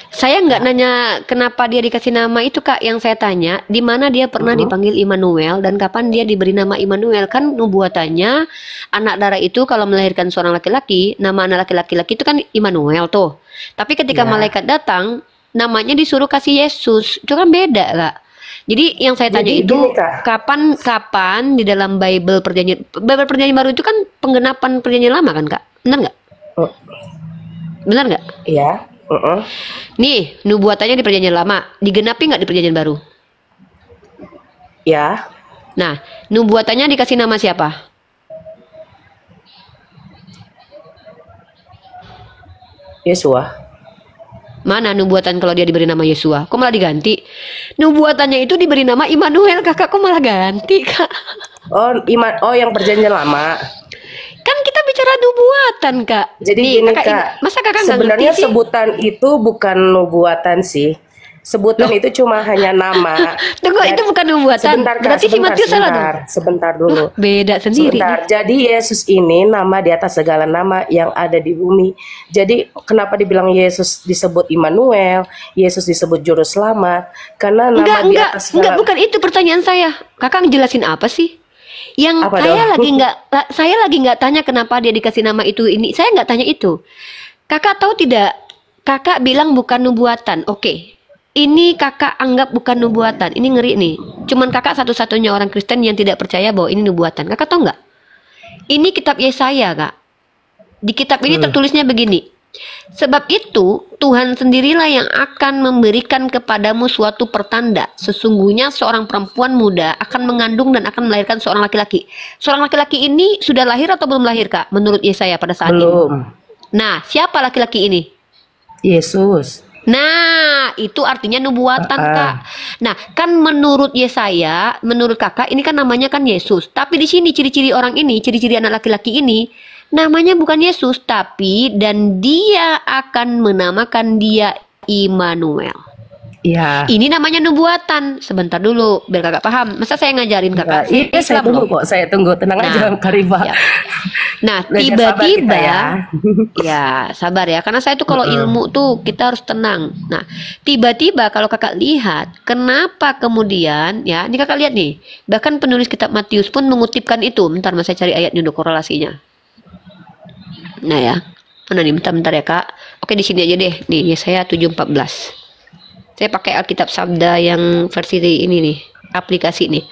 Saya nggak nanya kenapa dia dikasih nama itu kak. Yang saya tanya, di mana dia pernah dipanggil Immanuel dan kapan dia diberi nama Immanuel? Kan nubuatannya anak darah itu kalau melahirkan seorang laki-laki, nama anak laki-laki itu kan Immanuel tuh. Tapi ketika malaikat datang, namanya disuruh kasih Yesus. Itu kan beda kak. Jadi yang saya tanya itu kapan di dalam Bible perjanjian baru itu kan penggenapan perjanjian lama kan kak? Benar nggak? Benar nggak? Iya. Nih nubuatannya di perjanjian lama, digenapi nggak di perjanjian baru? Ya. Nah nubuatannya dikasih nama siapa? Yesua. Mana nubuatan kalau dia diberi nama Yesua? Kok malah diganti? Nubuatannya itu diberi nama Immanuel, kakak. Kok malah ganti, kak? Oh, yang perjanjian lama. Kan kita bicara nubuatan, kak. Jadi Nih, gini, kakak, Kak. masa kakak nggak Sebenarnya ngerti sih? sebutan itu bukan nubuatan sih. Sebutan itu cuma hanya nama. Tunggu, itu bukan nubuatan. Sebentar, Kak, Berarti si Matius salah dong. sebentar dulu. Beda sendiri. Sebentar. Jadi Yesus ini nama di atas segala nama yang ada di bumi. Jadi kenapa dibilang Yesus disebut Immanuel, Yesus disebut Juru Selamat? Karena nama di atas segala. Enggak, bukan itu pertanyaan saya. Kakak ngejelasin apa sih? Yang Apa saya dong? saya lagi nggak tanya kenapa dia dikasih nama itu ini. Saya nggak tanya itu. Kakak tahu tidak? Kakak bilang bukan nubuatan. Oke. Ini kakak anggap bukan nubuatan. Ini ngeri nih. Cuman kakak satu-satunya orang Kristen yang tidak percaya bahwa ini nubuatan. Kakak tahu nggak? Ini kitab Yesaya, kak. Di kitab ini tertulisnya begini. Sebab itu Tuhan sendirilah yang akan memberikan kepadamu suatu pertanda. Sesungguhnya seorang perempuan muda akan mengandung dan akan melahirkan seorang laki-laki. Seorang laki-laki ini sudah lahir atau belum lahir, kak? Menurut Yesaya pada saat ini. Belum. Nah, siapa laki-laki ini? Yesus. Nah, itu artinya nubuatan, kak. Nah, kan menurut Yesaya, menurut kakak, ini kan namanya kan Yesus. Tapi di sini ciri-ciri orang ini, ciri-ciri anak laki-laki ini, namanya bukan Yesus, tapi dan dia akan menamakan dia Immanuel. Iya. Ini namanya nubuatan. Sebentar dulu, biar kakak paham. Masa saya ngajarin kakak? Iya, saya tunggu kok. Saya tunggu. Tenang aja, Kak Rifa. Ya. Nah, Belajar sabar tiba-tiba kita ya. ya sabar ya, karena saya tuh kalau ilmu tuh kita harus tenang. Nah, tiba-tiba kalau kakak lihat, kenapa kemudian ya, ini kakak lihat nih, bahkan penulis kitab Matius pun mengutipkan itu. Bentar, mas saya cari ayatnya untuk korelasinya. Nah ya, mana nih, bentar ya kak. Oke, di sini aja deh. Nih, Yesaya 7:14. Saya pakai Alkitab Sabda yang versi ini nih, aplikasi nih.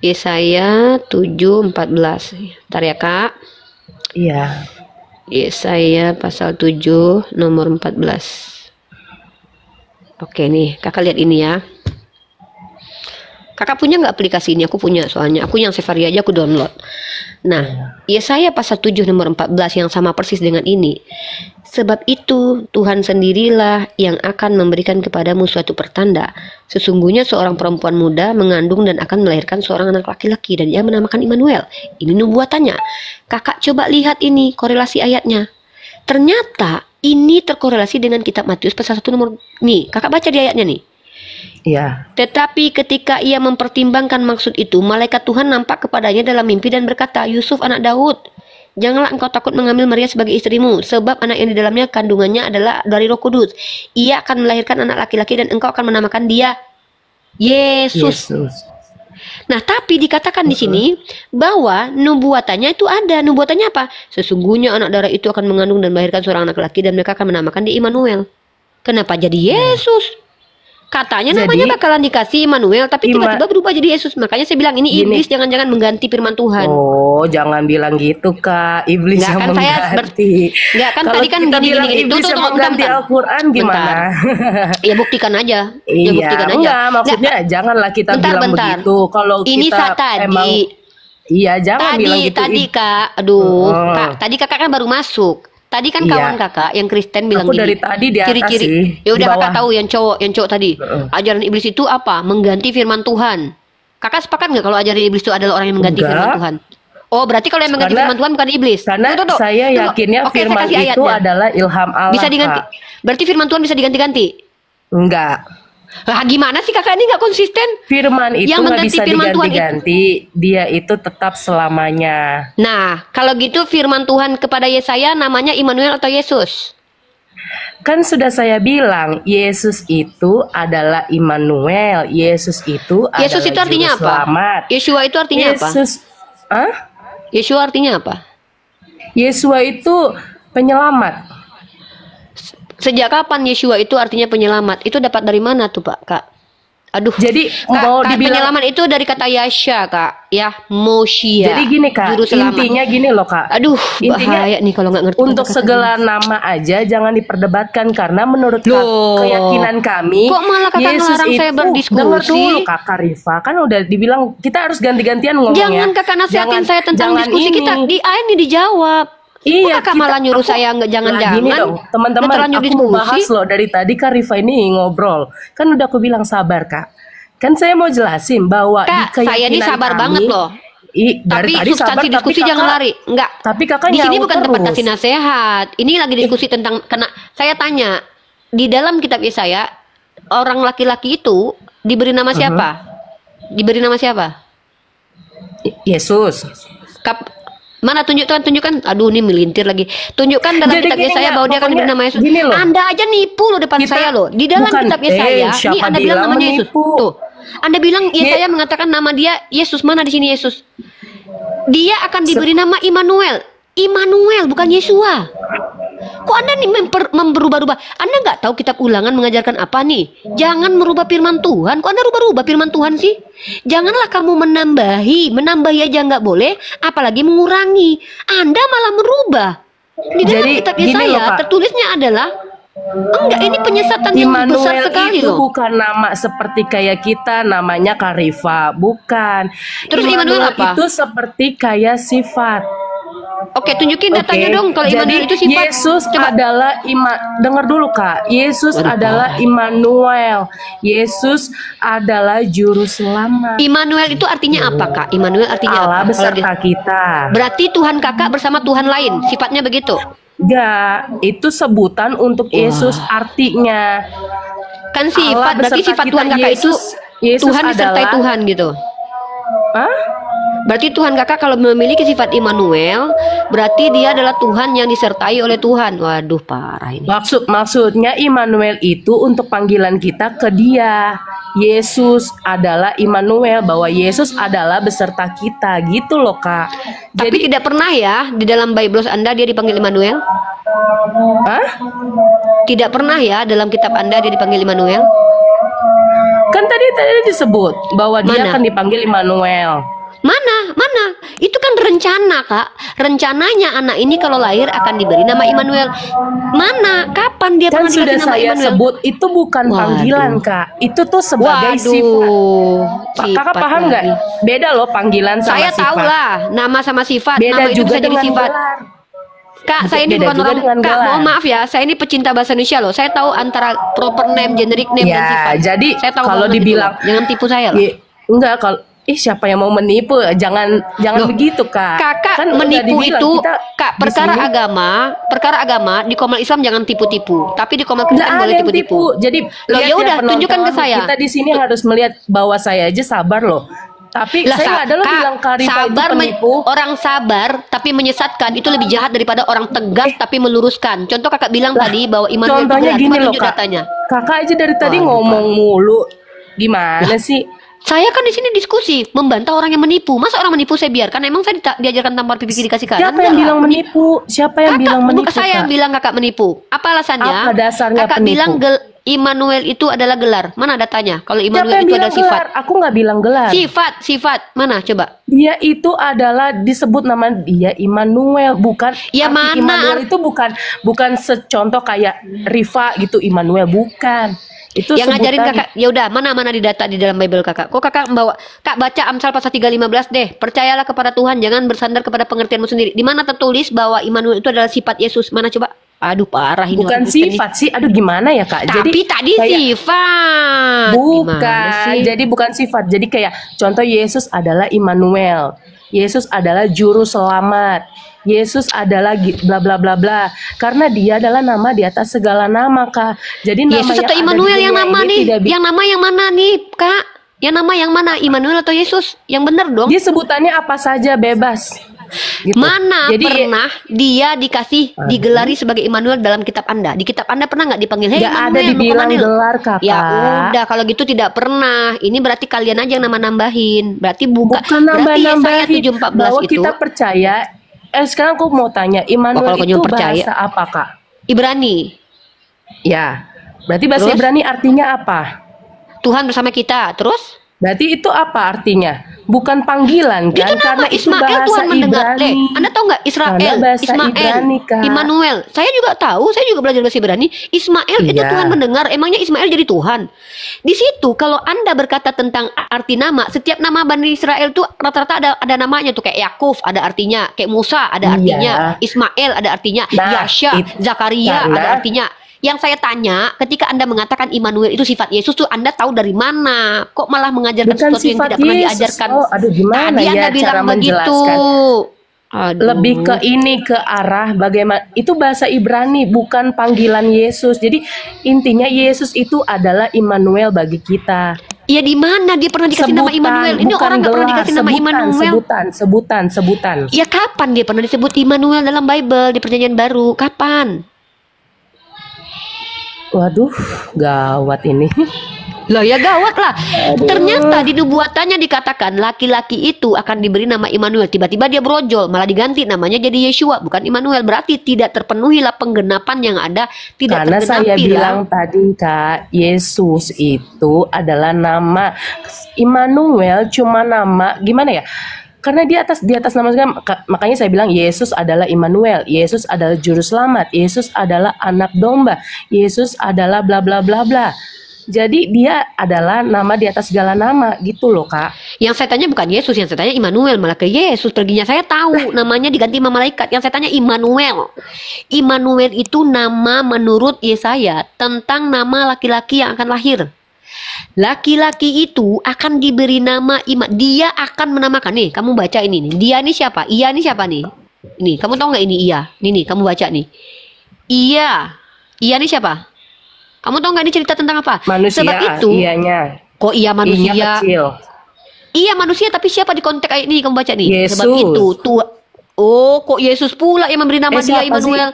Yesaya 7:14. Bentar ya kak. Iya. Yesaya pasal 7 nomor 14. Oke nih, kakak lihat ini ya. Kakak punya nggak aplikasi ini? Aku punya, soalnya aku yang Safari aja aku download. Nah, Yesaya pasal 7 nomor 14 yang sama persis dengan ini. Sebab itu Tuhan sendirilah yang akan memberikan kepadamu suatu pertanda. Sesungguhnya seorang perempuan muda mengandung dan akan melahirkan seorang anak laki-laki dan dia menamakan Immanuel. Ini nubuatannya. Kakak coba lihat ini korelasi ayatnya. Ternyata ini terkorelasi dengan kitab Matius pasal 1 nomor. Nih, kakak baca di ayatnya nih. Iya. Tetapi ketika ia mempertimbangkan maksud itu, malaikat Tuhan nampak kepadanya dalam mimpi dan berkata, Yusuf anak Daud, janganlah engkau takut mengambil Maria sebagai istrimu, sebab anak yang di dalamnya kandungannya adalah dari Roh Kudus. Ia akan melahirkan anak laki-laki dan engkau akan menamakan dia Yesus. Nah, tapi dikatakan di sini bahwa nubuatannya itu ada. Nubuatannya apa? Sesungguhnya anak darah itu akan mengandung dan melahirkan seorang anak laki dan mereka akan menamakan dia Immanuel. Kenapa jadi Yesus? Katanya namanya bakalan dikasih Immanuel, tapi tiba-tiba berubah jadi Yesus. Makanya saya bilang ini iblis jangan-jangan mengganti firman Tuhan. Oh, jangan bilang gitu, Kak. Iblis Nggak, yang kan saya mengganti. Nggak, kan Kalau tadi kan kita gini, bilang gini. iblis yang mengganti Al-Quran gimana? Ya buktikan aja. Ya Iya, buktikan aja. enggak, maksudnya janganlah kita bilang begitu. Kalau Ini kita saat tadi. emang iya, jangan bilang gitu. Tadi Kak, aduh, Kak, tadi kakak kan baru masuk. Tadi kan kawan kakak yang Kristen bilang Aku gini. dari tadi di atas ciri-ciri. sih, Ya di udah bawah. kakak tahu yang cowok tadi. Ajaran iblis itu apa? Mengganti firman Tuhan. Kakak sepakat nggak kalau ajaran iblis itu adalah orang yang mengganti Enggak. firman Tuhan? Oh, berarti kalau yang mengganti Karena- firman Tuhan bukan iblis. Karena Tunggu. saya yakinnya Oke, saya firman kasih itu ayatnya. adalah ilham Allah. Bisa diganti. Kak. Berarti firman Tuhan bisa diganti-ganti. Enggak. Lah gimana sih kakak ini nggak konsisten? Firman itu Yang nggak mengganti bisa firman Tuhan diganti-ganti. Dia itu tetap selamanya. Nah, kalau gitu firman Tuhan kepada Yesaya namanya Immanuel atau Yesus? Kan sudah saya bilang, Yesus itu adalah Immanuel. Yesus itu Yesus adalah itu artinya Juru apa? Selamat. Yeshua itu artinya apa? Yesus, Yeshua artinya apa? Yesua itu penyelamat. Sejak kapan Yeshua itu artinya penyelamat? Itu dapat dari mana tuh, Pak? Kak? Aduh. Jadi Kak, mau Kak, dibilang penyelamat itu dari kata Yasha, Kak. Ya, Moshia. Jadi gini, Kak, Juru selamat. intinya gini loh, Kak. Aduh, Intinya bahaya nih kalau nggak ngerti. untuk kata-kata segala nama aja jangan diperdebatkan karena menurut Loh. keyakinan kami Kok malah kakak ngelarang saya berdiskusi? Dengar dulu Kakak Rifa, kan udah dibilang kita harus ganti-gantian ngomongnya. Jangan kakak nasihatin saya tentang diskusi kita. Ini dijawab. Iya, Kakak malah nyuruh saya nggak Nah, gini jangan-jangan. dong, teman-teman, terlanjur aku mau bahas diskusi. loh dari tadi Kak Rifa ini ngobrol. Kan udah aku bilang sabar, Kak. Kan saya mau jelasin bahwa di Kak, saya ini keyakinan sabar kami, banget loh. dari Tapi tadi sabar, substansi tapi diskusi jangan kakak, lari. Enggak. tapi kakak Di sini nyaut bukan tempat terus. kasih nasihat. Ini lagi diskusi tentang kena. Saya tanya, di dalam kitab Yesaya, orang laki-laki itu diberi nama siapa? Diberi nama siapa? Yesus. Mana tunjukkan. Aduh, ini melintir lagi. Tunjukkan dalam Jadi kitab gini Yesaya nggak, bahwa dia akan diberi pokoknya nama Yesus. gini loh. Anda aja nipu loh depan Kita- saya loh. Di dalam bukan, kitab Yesaya, ini siapa Anda bilang bilang namanya Yesus. menipu? Tuh. Anda bilang Yesaya mengatakan nama dia Yesus. Mana di sini Yesus? Dia akan diberi nama Immanuel. Immanuel, bukan Yesua. Kok Anda nih berubah-ubah? Anda nggak tahu kitab Ulangan mengajarkan apa nih? Jangan merubah firman Tuhan. Kok Anda rubah-rubah firman Tuhan sih? Janganlah kamu menambahi aja nggak boleh, apalagi mengurangi. Anda malah merubah. Di dalam Jadi, kitab gini loh, Yesaya Kak. tertulisnya adalah enggak, ini penyesatan yang besar Immanuel sekali itu loh. bukan nama seperti kayak kita namanya Karifa, bukan. Terus Immanuel apa? Itu seperti kayak sifat. Oke, tunjukin datanya Oke, dong kalau jadi Immanuel itu sifat. Yesus Coba. adalah dengar dulu Kak. Yesus Waduh, adalah Immanuel. Yesus adalah juru selamat. Immanuel itu artinya apa, Kak? Immanuel artinya Allah apa? Kalau beserta kita. berarti Tuhan Kakak bersama Tuhan lain, sifatnya begitu. Enggak, itu sebutan untuk Yesus artinya. Kan Allah sifat, berarti beserta sifat kita. Tuhan Kakak itu Yesus Tuhan disertai adalah- Tuhan gitu. Hah? Berarti Tuhan Kakak kalau memiliki sifat Immanuel, berarti dia adalah Tuhan yang disertai oleh Tuhan. Waduh, parah ini. Maksudnya Immanuel itu untuk panggilan kita ke Dia. Yesus adalah Immanuel, bahwa Yesus adalah beserta kita, gitu loh Kak. Tapi tidak pernah ya di dalam Bible Anda dia dipanggil Immanuel? Hah? Tidak pernah ya dalam kitab Anda dia dipanggil Immanuel? Kan tadi disebut bahwa dia Mana? akan dipanggil Immanuel. Mana? Itu kan rencana, Kak. Rencananya anak ini kalau lahir akan diberi nama Immanuel. Mana? Kapan dia Kan pernah sudah dikasih nama saya Immanuel? sebut, itu bukan Waduh. panggilan Kak. Itu tuh sebagai sifat. Kakak sifat paham nggak? lagi. Beda loh panggilan sama Saya sifat. tahu lah, nama sama sifat. Beda Nama itu juga bisa jadi dengan sifat. gelar. Kak, saya ini Beda bukan juga orang. dengan Kak, gelar. mohon maaf ya, saya ini pecinta bahasa Indonesia loh. Saya tahu antara proper name, generic name, dan Ya, sifat. jadi saya tahu kalau banget itu dibilang loh. Jangan tipu saya loh. Enggak, kalau siapa yang mau menipu? Jangan Loh, begitu Kak. Kakak Kan udah menipu dibilang, itu, kita Kak, di perkara sini agama di Komal Islam jangan tipu-tipu, tapi di Komal nggak Kristen ada boleh yang tipu-tipu. tipu. Jadi Loh, lihat ya udah, penonton, tunjukkan ke saya. Kita di sini harus melihat bahwa saya aja sabar loh. Tapi Lah, saya nggak ada loh Kak, bilang Karifa itu sabar penipu. orang sabar tapi menyesatkan itu lebih jahat daripada orang tegas tapi meluruskan. Contoh Kakak bilang tadi bahwa Immanuel itu Contohnya benar. gini Coba loh tunjuk Kak. datanya. Kakak aja dari tadi Waduh, ngomong mulu. Gimana sih? Saya kan di sini diskusi membantah orang yang menipu. Masa orang menipu saya biarkan? Emang saya diajarkan tampar pipi kiri kasih kanan? Siapa yang Enggak. bilang menipu? Siapa yang Kakak, bilang bukan menipu? saya yang Kak? bilang kakak menipu. Apa alasannya? Apa dasarnya kakak penipu? bilang Immanuel itu adalah gelar. Mana datanya? Kalau Siapa Immanuel yang itu bilang adalah sifat. gelar? Aku nggak bilang gelar. Sifat. Mana coba? Dia itu adalah disebut nama dia Immanuel, bukan Ya, arti mana? Immanuel itu bukan secontoh kayak Rifa gitu, Immanuel bukan. Itu Yang ngajarin sebutan. kakak, ya udah mana di data di dalam Bible kakak. Kok kakak membawa? Kak baca Amsal pasal 3:15 deh. Percayalah kepada Tuhan, jangan bersandar kepada pengertianmu sendiri. Di mana tertulis bahwa Immanuel itu adalah sifat Yesus? Mana coba? Aduh parah ini. Bukan orang Kristen sifat sih, aduh gimana ya Kak? Tapi tadi kayak- sifat. Gimana Bukan, sih? jadi bukan sifat. Jadi kayak contoh Yesus adalah Immanuel. Yesus adalah juru selamat. Yesus adalah bla bla bla bla. Karena dia adalah nama di atas segala nama, Kak. Jadi nama Yesus yang atau ada di Immanuel yang dunia nama ini nih? tidak Yang nama yang mana nih, Kak? Yang nama yang mana? Immanuel atau Yesus? Yang benar dong. Dia sebutannya apa saja bebas. Gitu. Mana Jadi pernah dia dikasih digelari sebagai Immanuel dalam kitab Anda? Di kitab Anda pernah nggak dipanggil? Hei, nggak ada Immanuel, mau dibilang kemana lu?" gelar, Kakak. Ya udah, kalau gitu tidak pernah. Ini berarti kalian aja yang nama nambahin. Berarti Bukan berarti Yesaya nambah-nambahin, 7:14 bahwa itu kita percaya. Sekarang aku mau tanya, Immanuel kalau itu kamu percaya. bahasa apa, Kak? Ibrani. Ya, berarti bahasa Terus? Ibrani artinya apa? Tuhan bersama kita. Terus Berarti itu apa artinya? Bukan panggilan Itu kan? nama Karena itu Ismael bahasa Tuhan mendengar. Ibrani. Anda tahu nggak Israel, Karena bahasa Ismael, Ibrani, Kak. Immanuel. Saya juga tahu, saya juga belajar bahasa Ibrani. Ismael itu Iya. Tuhan mendengar. Emangnya Ismael jadi Tuhan? Di situ kalau Anda berkata tentang arti nama, setiap nama Bani Israel tuh rata-rata ada namanya tuh, kayak Yakub ada artinya, kayak Musa ada Iya. artinya, Ismael ada artinya, Nah, Yasha, Zakaria karena- ada artinya. Yang saya tanya, ketika Anda mengatakan Immanuel itu sifat Yesus tuh Anda tahu dari mana? Kok malah mengajarkan Bukan sesuatu yang sifat tidak pernah Yesus. diajarkan? Oh, aduh gimana Tadi ya Anda cara bilang begitu. menjelaskan? Aduh. Lebih ke ini, ke arah bagaimana itu bahasa Ibrani, bukan panggilan Yesus. Jadi intinya Yesus itu adalah Immanuel bagi kita. Ya di mana dia pernah dikasih nama Immanuel? Ini bukan orang nggak pernah gelar, dikasih nama Immanuel. sebutan. Ya kapan dia pernah disebut Immanuel dalam Bible di Perjanjian Baru? Kapan? Waduh, gawat ini. Lah ya gawat lah. Ternyata di nubuatannya dikatakan laki-laki itu akan diberi nama Immanuel. Tiba-tiba dia brojol, malah diganti namanya jadi Yeshua, bukan Immanuel. Berarti tidak terpenuhilah penggenapan yang ada, tidak Karena saya tergenapi lah. bilang tadi, Kak, Yesus itu adalah nama. Immanuel cuma nama, gimana ya? Karena di atas nama segala, makanya saya bilang Yesus adalah Immanuel, Yesus adalah juru selamat, Yesus adalah anak domba, Yesus adalah bla bla bla bla. Jadi dia adalah nama di atas segala nama gitu loh, Kak. Yang saya tanya bukan Yesus, yang saya tanya Immanuel, malah ke Yesus perginya. Saya tahu namanya diganti sama malaikat. Yang saya tanya Immanuel. Immanuel itu nama menurut Yesaya tentang nama laki-laki yang akan lahir. Laki-laki itu akan diberi nama dia akan menamakan nih. Kamu baca ini nih. Dia nih siapa? Iya nih siapa nih? Nih, kamu tahu nggak ini Iya? Nih, kamu baca nih. Iya nih siapa? Kamu tahu nggak ini cerita tentang apa? Manusia, Sebab itu, ianya. kok iya I-nya manusia? kecil. Iya manusia, tapi siapa di konteks ayat ini? Kamu baca nih. Yesus. Sebab itu oh kok Yesus pula yang memberi nama dia siapa Immanuel.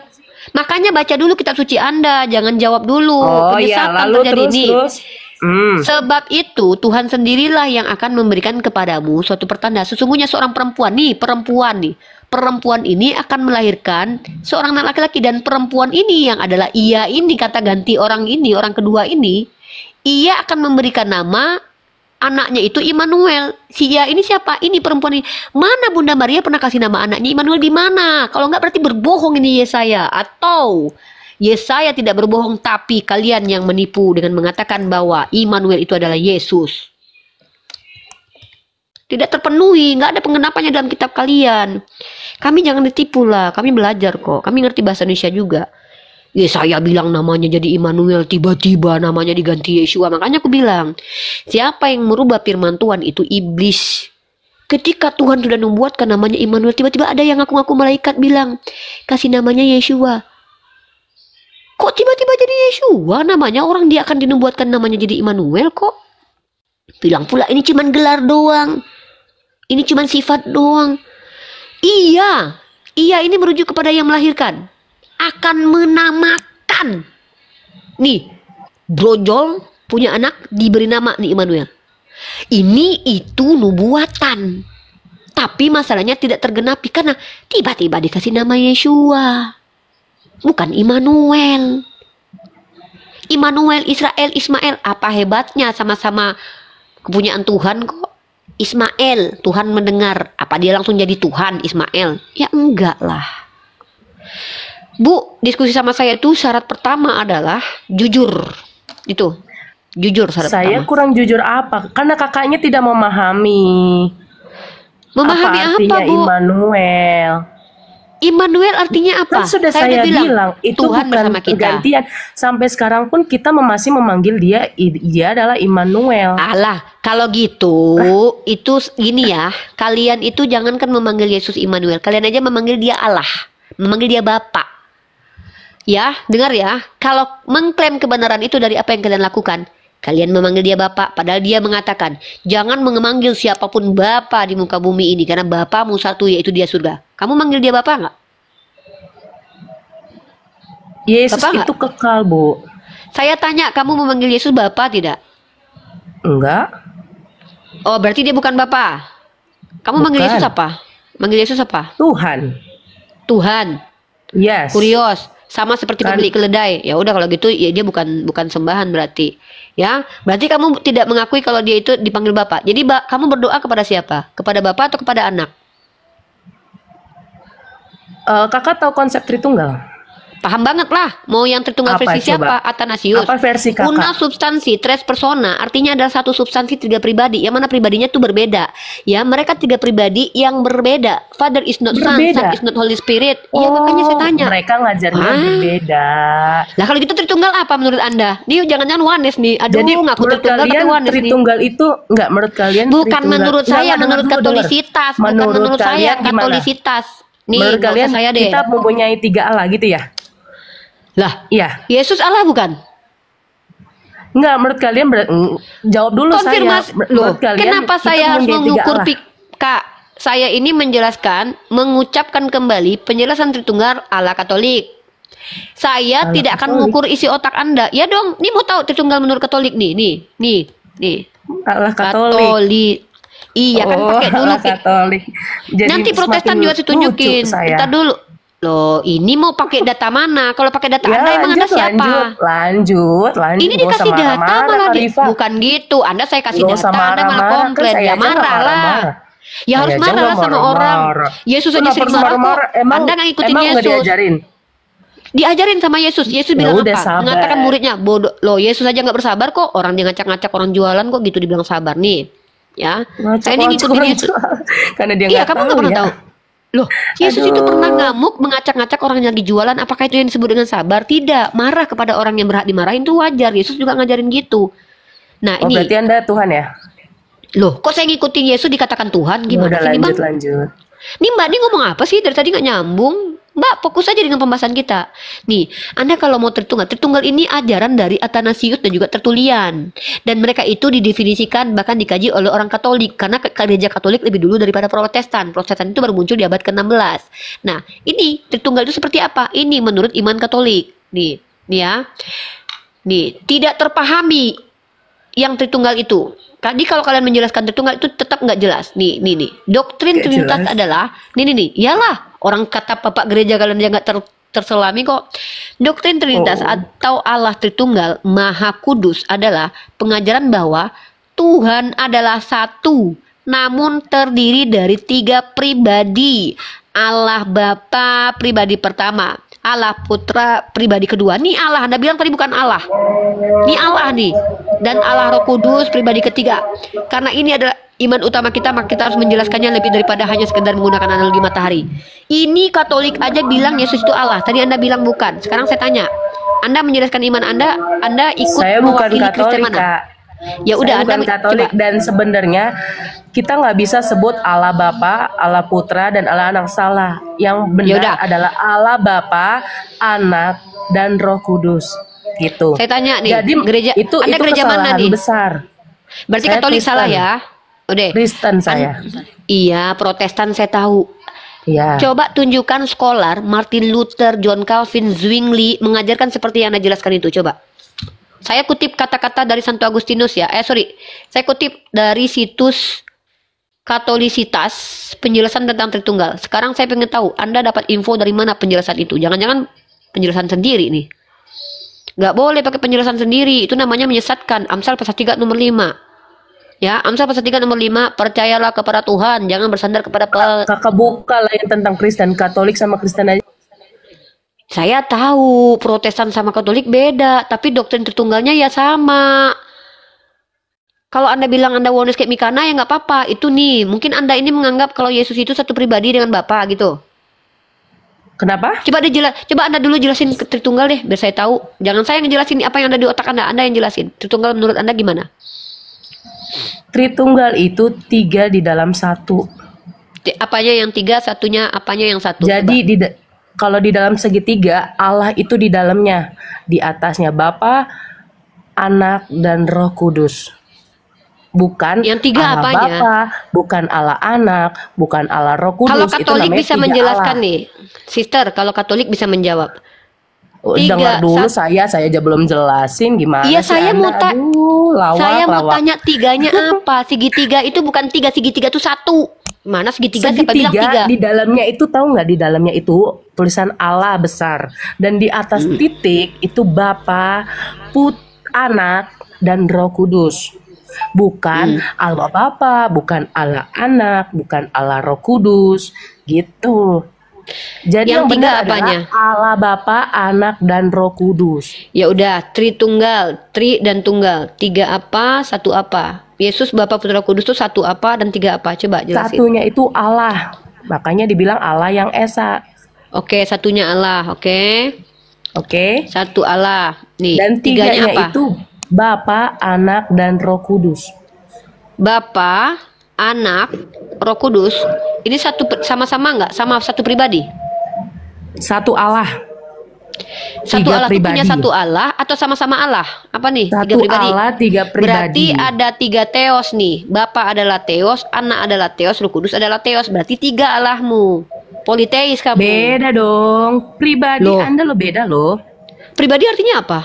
Makanya baca dulu kitab suci Anda, jangan jawab dulu. Oh iya, Penyesatan lalu terjadi nih. terus. Sebab itu Tuhan sendirilah yang akan memberikan kepadamu suatu pertanda. Sesungguhnya seorang perempuan nih, perempuan ini akan melahirkan seorang anak laki-laki, dan perempuan ini yang adalah ia ini, kata ganti orang ini, orang kedua ini, ia akan memberikan nama anaknya itu Immanuel. Si ia ini siapa? Ini perempuan ini. Mana Bunda Maria pernah kasih nama anaknya Immanuel di mana? Kalau enggak berarti berbohong ini Yesaya, atau Yesaya tidak berbohong, tapi kalian yang menipu dengan mengatakan bahwa Immanuel itu adalah Yesus. Tidak terpenuhi, nggak ada penggenapannya dalam kitab kalian. Kami jangan ditipu lah, kami belajar kok, kami ngerti bahasa Indonesia juga. Yesaya bilang namanya jadi Immanuel, tiba-tiba namanya diganti Yeshua. Makanya aku bilang, siapa yang merubah firman Tuhan itu iblis. Ketika Tuhan sudah membuatkan namanya Immanuel, tiba-tiba ada yang ngaku-ngaku malaikat bilang, kasih namanya Yeshua. Kok tiba-tiba jadi Yeshua namanya? Orang dia akan dinubuatkan namanya jadi Immanuel kok. Bilang pula ini cuman gelar doang. Ini cuman sifat doang. Iya ini merujuk kepada yang melahirkan. Akan menamakan. Nih, brojol punya anak diberi nama nih Immanuel. Ini itu nubuatan. Tapi masalahnya tidak tergenapi karena tiba-tiba dikasih nama Yeshua. Bukan Immanuel. Immanuel, Israel, Ismael, apa hebatnya, sama-sama kepunyaan Tuhan kok. Ismael, Tuhan mendengar. Apa dia langsung jadi Tuhan Ismael? Ya enggak lah. Bu, diskusi sama saya itu syarat pertama adalah jujur. Itu, jujur syarat Saya pertama. kurang jujur apa? Karena kakaknya tidak memahami. Memahami artinya apa, Bu? Immanuel? Immanuel artinya apa? Kan sudah saya udah bilang itu Tuhan bukan bersama kita. pergantian. Sampai sekarang pun kita masih memanggil dia adalah Immanuel. Alah, kalau gitu, itu gini ya. Kalian itu jangankan memanggil Yesus Immanuel. Kalian aja memanggil dia Allah. Memanggil dia Bapa. Ya, dengar ya. Kalau mengklaim kebenaran itu dari apa yang kalian lakukan. Kalian memanggil dia Bapa. Padahal dia mengatakan, jangan memanggil siapapun Bapa di muka bumi ini. Karena Bapamu satu, yaitu dia surga. Kamu manggil dia Bapa nggak? Yesus Bapak itu kekal, Bu. Saya tanya, kamu memanggil Yesus Bapa tidak? Enggak. Oh, berarti dia bukan Bapa. Kamu manggil Bukan. Yesus apa? Manggil Yesus apa? Tuhan. Tuhan. Yes. Kurios. Sama seperti Kan pemilik keledai. Ya udah kalau gitu ya dia bukan sembahan berarti. Ya, berarti kamu tidak mengakui kalau dia itu dipanggil Bapak. Jadi kamu berdoa kepada siapa? Kepada Bapak atau kepada anak? Kakak tahu konsep Tritunggal? Paham banget lah. Mau yang Tritunggal Apa versi siapa? coba? Athanasius. Apa versi Una kakak? substansi, tres persona, artinya adalah satu substansi tiga pribadi. Yang mana pribadinya tuh berbeda. Ya, mereka tiga pribadi yang berbeda. Father is not Son, Son Berbeda. is not Holy Spirit. Iya, makanya saya tanya. Mereka ngajarnya Hah? berbeda. Lah kalau gitu Tritunggal apa menurut Anda? Dia jangan-jangan Oneness nih. Aduh, Jadi ngaku menurut Tritunggal tapi kalian Oneness nih. Tritunggal itu enggak, menurut kalian Bukan Tritunggal menurut enggak, saya, enggak, menurut dengar dulu, dengar. Katolisitas. Bukan Menurut menurut saya, kalian gimana? Katolisitas. Nih, Menurut nggak kalian usah saya deh. kita mempunyai 3 Allah gitu ya? Lah, Iya. Yesus Allah bukan? Enggak, menurut kalian jawab dulu Konfirmasi. saya. Loh, Menurut kalian kenapa kita saya harus mempunyai 3 mengukur Allah? Kak? Saya ini menjelaskan, mengucapkan kembali penjelasan Tritunggal ala Katolik. Saya Ala tidak akan Katolik? mengukur isi otak Anda. Ya dong, nih mau tahu Tritunggal menurut Katolik nih. Allah Katolik. Iya kan pakai dulu. Allah Katolik. Jadi Nanti Protestan semakin juga saya tunjukin. lucu saya. Ntar dulu. Loh, ini mau pakai data mana? Kalau pakai data Ya, Anda emang Anda siapa? Lanjut. Ini Nggak usah dikasih data marah-marah, malah Kak Rifa. bukan gitu. Anda saya kasih Nggak data, usah Anda malah marah-marah, kan komplain. saya Ya aja nggak marah lah. marah-marah. Ya harus Saya aja marah lah nggak sama orang. marah-marah. Yesus aja Kenapa sering harus marah kok. marah-marah? Anda nggak ngikutin emang nggak Yesus. diajarin? Diajarin sama Yesus. Yesus Ya bilang udah, apa? sabar. Mengatakan muridnya, bodoh. Loh, Yesus aja nggak bersabar kok. Orang dia ngacak-ngacak orang jualan kok gitu dibilang sabar nih. Ya, saya ini ngikutin Yesus. Karena dia Iya, nggak kamu tahu nggak pernah ya. tahu. Loh, Yesus itu Aduh. pernah ngamuk, mengacak-ngacak orang yang lagi jualan. Apakah itu yang disebut dengan sabar? Tidak. Marah kepada orang yang berhak dimarahin itu wajar. Yesus juga ngajarin gitu. Nah, Oh, ini. berarti Anda Tuhan ya? Loh, kok saya ngikutin Yesus dikatakan Tuhan? Ya Gimana udah, sih nih, Bang? lanjut. Nih Mbak, ini ngomong apa sih? Dari tadi nggak nyambung. Mbak, fokus aja dengan pembahasan kita. Nih, Anda kalau mau Tritunggal ini ajaran dari Athanasius dan juga Tertullian. Dan mereka itu didefinisikan bahkan dikaji oleh orang Katolik. Karena gereja Katolik lebih dulu daripada Protestan. Protestan itu baru muncul di abad ke-16. Nah, ini Tritunggal itu seperti apa? Ini menurut iman Katolik. Nih ya. Nih, tidak terpahami yang Tritunggal itu. Tadi kalau kalian menjelaskan Tritunggal itu tetap nggak jelas. Nih. Doktrin Nggak Trinitas jelas. adalah nih. Iyalah, orang kata Bapak gereja kalian dia nggak terselami kok. Doktrin Trinitas atau Allah Tritunggal Maha Kudus adalah pengajaran bahwa Tuhan adalah satu, namun terdiri dari 3 pribadi. Allah Bapa pribadi pertama, Allah Putra pribadi kedua. Nih Allah, Anda bilang tadi bukan Allah. Ini Allah nih. Dan Allah Roh Kudus pribadi ketiga. Karena ini adalah iman utama kita, maka kita harus menjelaskannya lebih daripada hanya sekedar menggunakan analogi matahari. Ini Katolik aja bilang Yesus itu Allah. Tadi Anda bilang bukan. Sekarang saya tanya, Anda menjelaskan iman Anda ikut Saya bukan mewakili Kristen Katolik, mana? Kak. Ya udah, Saya bukan Anda Katolik, coba. dan sebenarnya kita nggak bisa sebut Allah Bapa, Allah Putra, dan Allah Anak salah. Yang benar Yaudah. adalah Allah Bapa, Anak, dan Roh Kudus. Gitu. Saya tanya nih, Jadi gereja itu Anda gereja mana kesalahan nih? besar. Berarti Saya Katolik Kristen. salah ya? Udah. Kristen saya. Iya, Protestan saya tahu. Iya. Coba tunjukkan scholar Martin Luther, John Calvin, Zwingli mengajarkan seperti yang Anda jelaskan itu. Coba. Saya kutip kata-kata dari Santo Agustinus ya. Saya kutip dari situs Katolisitas penjelasan tentang Tritunggal. Sekarang saya pengen tahu Anda dapat info dari mana penjelasan itu. Jangan-jangan penjelasan sendiri nih. Nggak boleh pakai penjelasan sendiri. Itu namanya menyesatkan. Amsal pasal 3 nomor 5. Ya, Amsal pasal 3 nomor 5, percayalah kepada Tuhan, jangan bersandar kepada Kakak buka lah yang tentang Kristen, Katolik sama Kristen aja. Saya tahu Protestan sama Katolik beda, tapi doktrin Tritunggalnya ya sama. Kalau Anda bilang Anda Oneness kayak Mikana ya nggak apa-apa. Itu nih, mungkin Anda ini menganggap kalau Yesus itu satu pribadi dengan Bapa gitu. Kenapa? Coba Anda dulu jelasin ke Tritunggal deh, biar saya tahu. Jangan saya ngejelasin apa yang ada di otak Anda yang jelasin. Tritunggal menurut Anda gimana? Tritunggal itu 3 di dalam 1. Apanya yang 3, satunya apanya yang 1? Jadi kalau di dalam segitiga, Allah itu di dalamnya, di atasnya Bapa, Anak, dan Roh Kudus. Bukan Yang 3 Allah apanya? Bapa, bukan Allah Anak, bukan Allah Roh Kudus. Kalau Itu Katolik namanya bisa 3 menjelaskan Allah. nih, Sister. Kalau Katolik bisa menjawab. Oh, 3, dengar dulu, saya aja belum jelasin gimana Iya, sih saya Anda. mau Aduh, lawak, saya mau lawak. tanya 3-nya apa? Segitiga itu bukan 3, segitiga itu 1. Mana segitiga? Siapa bilang tiga? Segitiga di dalamnya itu, tahu nggak, di dalamnya itu tulisan Allah besar, dan di atas titik itu Bapa, Anak, dan Roh Kudus. Bukan Allah Bapa, bukan Allah Anak, bukan Allah Roh Kudus, gitu. Jadi Yang yang tiga benar apanya? adalah Allah Bapa, Anak, dan Roh Kudus. Ya udah, Tritunggal, Tri dan Tunggal. Tiga apa, satu apa? Yesus, Bapa, Putra, Kudus itu satu apa dan tiga apa? Coba jelasin. Satunya itu Allah, makanya dibilang Allah yang Esa. Oke, satunya Allah, oke. Oke. Satu Allah. Nih, Dan tiganya tiganya apa? itu Bapa, Anak, dan Roh Kudus. Bapa, Anak, Roh Kudus. Ini sama-sama nggak? Sama satu pribadi? Satu Allah. Satu Tiga Allah itu punya pribadi. satu Allah atau sama-sama Allah? Apa nih? Satu Tiga pribadi. Allah, tiga pribadi. Berarti ada tiga teos nih. Bapa adalah teos, Anak adalah teos, Roh Kudus adalah teos. Berarti tiga Allahmu. Politeis kamu. Beda dong. Pribadi Loh. Anda lo beda loh. Pribadi artinya apa?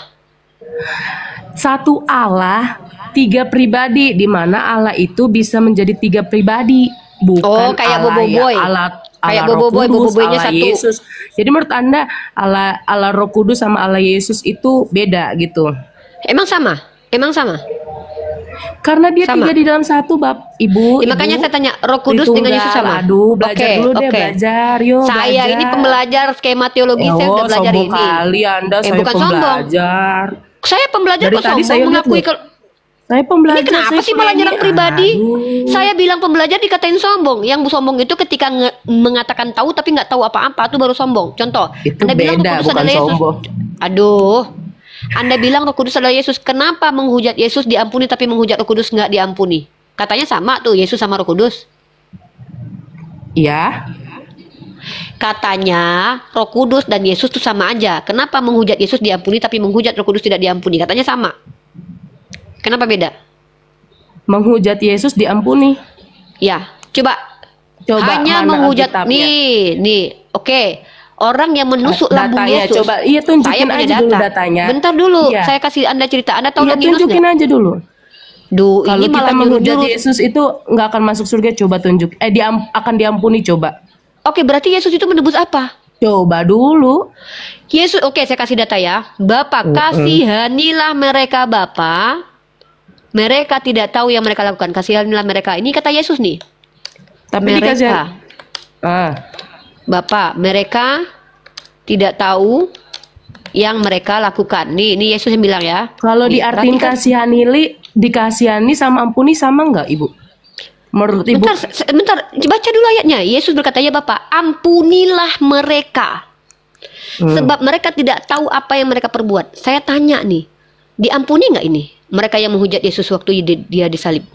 Satu Allah, tiga pribadi, di mana Allah itu bisa menjadi tiga pribadi. Bukan Oh, kayak Allah Boboiboy. ya, Allah, Kayak Allah Roh Boboiboy, Kudus, Boboiboynya Allah satu. Yesus. Jadi menurut Anda Allah Roh Kudus sama Allah Yesus itu beda gitu. Emang sama? Emang sama? Karena dia Sama. tiga di dalam satu, Ibu. Ya, makanya Ibu. saya tanya, Roh Kudus dengan Yesus sama? Aduh, belajar Oke, dulu deh, oke. belajar. Yuk, Saya belajar. ini pembelajar skema teologi, saya udah belajar sombong ini. kali Anda, saya bukan sombong. pembelajar. Saya pembelajar Dari kok tadi sombong saya lihat mengakui loh. kalau Saya pembelajar. ini kenapa saya sih malah penyanyi. nyerang pribadi? Aduh. Saya bilang pembelajar dikatain sombong. Yang sombong itu ketika mengatakan tahu tapi nggak tahu apa-apa, itu baru sombong. Contoh, Itu Anda bilang Roh beda, Kudus bukan adalah Yesus. sombong. Aduh, Anda bilang Roh Kudus adalah Yesus. Kenapa menghujat Yesus diampuni tapi menghujat Roh Kudus nggak diampuni? Katanya sama tuh Yesus sama Roh Kudus. Ya, Katanya Roh Kudus dan Yesus tuh sama aja. Kenapa menghujat Yesus diampuni tapi menghujat Roh Kudus tidak diampuni? Katanya sama. Kenapa beda? menghujat Yesus diampuni. Ya, coba. Coba Hanya mana menghujat Alkitabnya? nih. Oke. Orang yang menusuk lambung Datanya, Yesus. coba. Iya, tunjukin Saya punya aja dulu data. datanya. Bentar dulu, Iya. saya kasih Anda cerita. Anda tahu Iya, Longinus tunjukin nggak? aja dulu. Duh, Kalau ini kita malah menghujat nyuruh-nyuruh. Yesus itu nggak akan masuk surga, coba tunjuk. Akan diampuni, coba. Oke, berarti Yesus itu menebus apa? Coba dulu. Yesus, oke, saya kasih data ya. Bapa, kasihanilah mereka Bapa. Mereka tidak tahu yang mereka lakukan. Kasihanilah mereka. Ini kata Yesus nih. Tapi dikasih. Mereka, Bapa, mereka tidak tahu yang mereka lakukan. Nih Yesus yang bilang ya. Kalau Nih, diartiin perhatikan. dikasihani sama ampuni sama nggak, Ibu? Menurut Ibu? Bentar, baca dulu ayatnya. Yesus berkata, ya Bapa, ampunilah mereka. Sebab mereka tidak tahu apa yang mereka perbuat. Saya tanya nih, diampuni nggak ini? Mereka yang menghujat Yesus waktu dia disalib.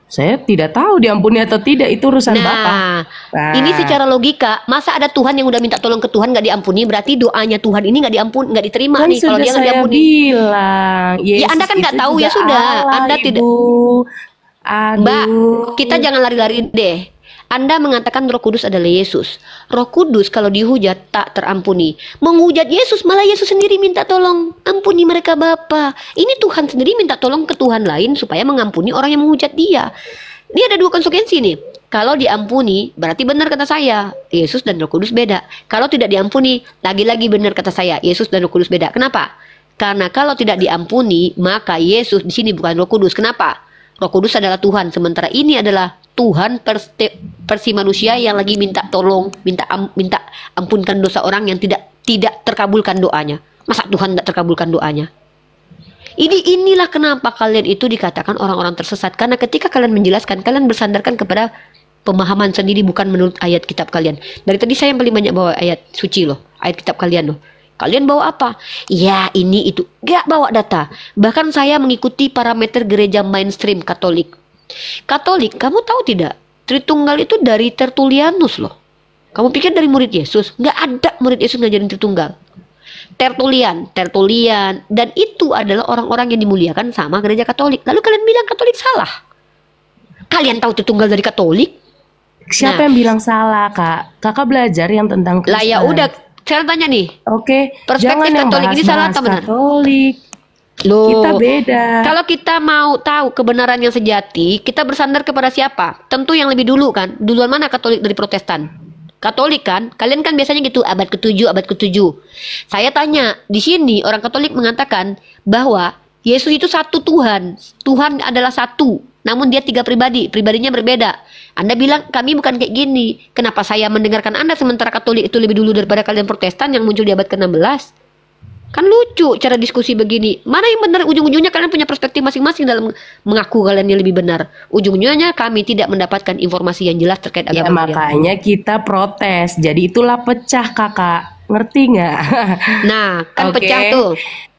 Saya tidak tahu diampuni atau tidak, itu urusan Bapak. Nah, ini secara logika, masa ada Tuhan yang udah minta tolong ke Tuhan nggak diampuni, berarti doanya Tuhan ini nggak diampuni, nggak diterima Kan nih kalau sudah dia nggak saya diampuni. bilang, Yesus Anda kan nggak itu tahu, ya juga sudah. Allah, Anda Ibu. tidak. Aduh. Mbak, kita jangan lari-lari deh. Anda mengatakan Roh Kudus adalah Yesus. Roh Kudus kalau dihujat tak terampuni. Menghujat Yesus, malah Yesus sendiri minta tolong. Ampuni mereka Bapa. Ini Tuhan sendiri minta tolong ke Tuhan lain supaya mengampuni orang yang menghujat dia. Ini ada dua konsekuensi nih. Kalau diampuni, berarti benar kata saya, Yesus dan Roh Kudus beda. Kalau tidak diampuni, lagi-lagi benar kata saya, Yesus dan Roh Kudus beda. Kenapa? Karena kalau tidak diampuni, maka Yesus di sini bukan Roh Kudus. Kenapa? Roh Kudus adalah Tuhan, sementara ini adalah Tuhan versi manusia yang lagi minta tolong, minta ampunkan dosa orang yang tidak terkabulkan doanya. Masa Tuhan tidak terkabulkan doanya? Inilah kenapa kalian itu dikatakan orang-orang tersesat, karena ketika kalian menjelaskan, kalian bersandarkan kepada pemahaman sendiri, bukan menurut ayat kitab kalian. Dari tadi saya yang paling banyak bawa ayat suci loh, ayat kitab kalian loh. Kalian bawa apa? Ya ini itu, gak bawa data. Bahkan saya mengikuti parameter gereja mainstream Katolik. Katolik, kamu tahu tidak? Tritunggal itu dari Tertullianus loh. Kamu pikir dari murid Yesus? Gak ada murid Yesus ngajarin Tritunggal. Tertullian, dan itu adalah orang-orang yang dimuliakan sama gereja Katolik. Lalu kalian bilang Katolik salah? Kalian tahu Tritunggal dari Katolik? Siapa yang bilang salah, Kak? Kakak belajar yang tentang Kristen. Lah ya udah, sekarang tanya nih. Oke, Perspektif jangan yang Katolik ini salah bahas-bahas atau benar? Katolik. Loh, Kita beda. kalau kita mau tahu kebenaran yang sejati, kita bersandar kepada siapa? Tentu yang lebih dulu kan. Duluan mana Katolik dari Protestan? Katolik kan? Kalian kan biasanya gitu, abad ke-7, abad ke-7. Saya tanya, di sini orang Katolik mengatakan bahwa Yesus itu satu Tuhan. Tuhan adalah satu, namun dia 3 pribadi, pribadinya berbeda. Anda bilang kami bukan kayak gini. Kenapa saya mendengarkan Anda sementara Katolik itu lebih dulu daripada kalian Protestan yang muncul di abad ke-16? Kan lucu cara diskusi begini. Mana yang benar? Ujung-ujungnya kalian punya perspektif masing-masing dalam mengaku kalian yang lebih benar. Ujung-ujungnya kami tidak mendapatkan informasi yang jelas terkait Ya agama kalian. makanya kita protes. Jadi itulah pecah kakak. Ngerti nggak? Nah, kan Oke. pecah tuh.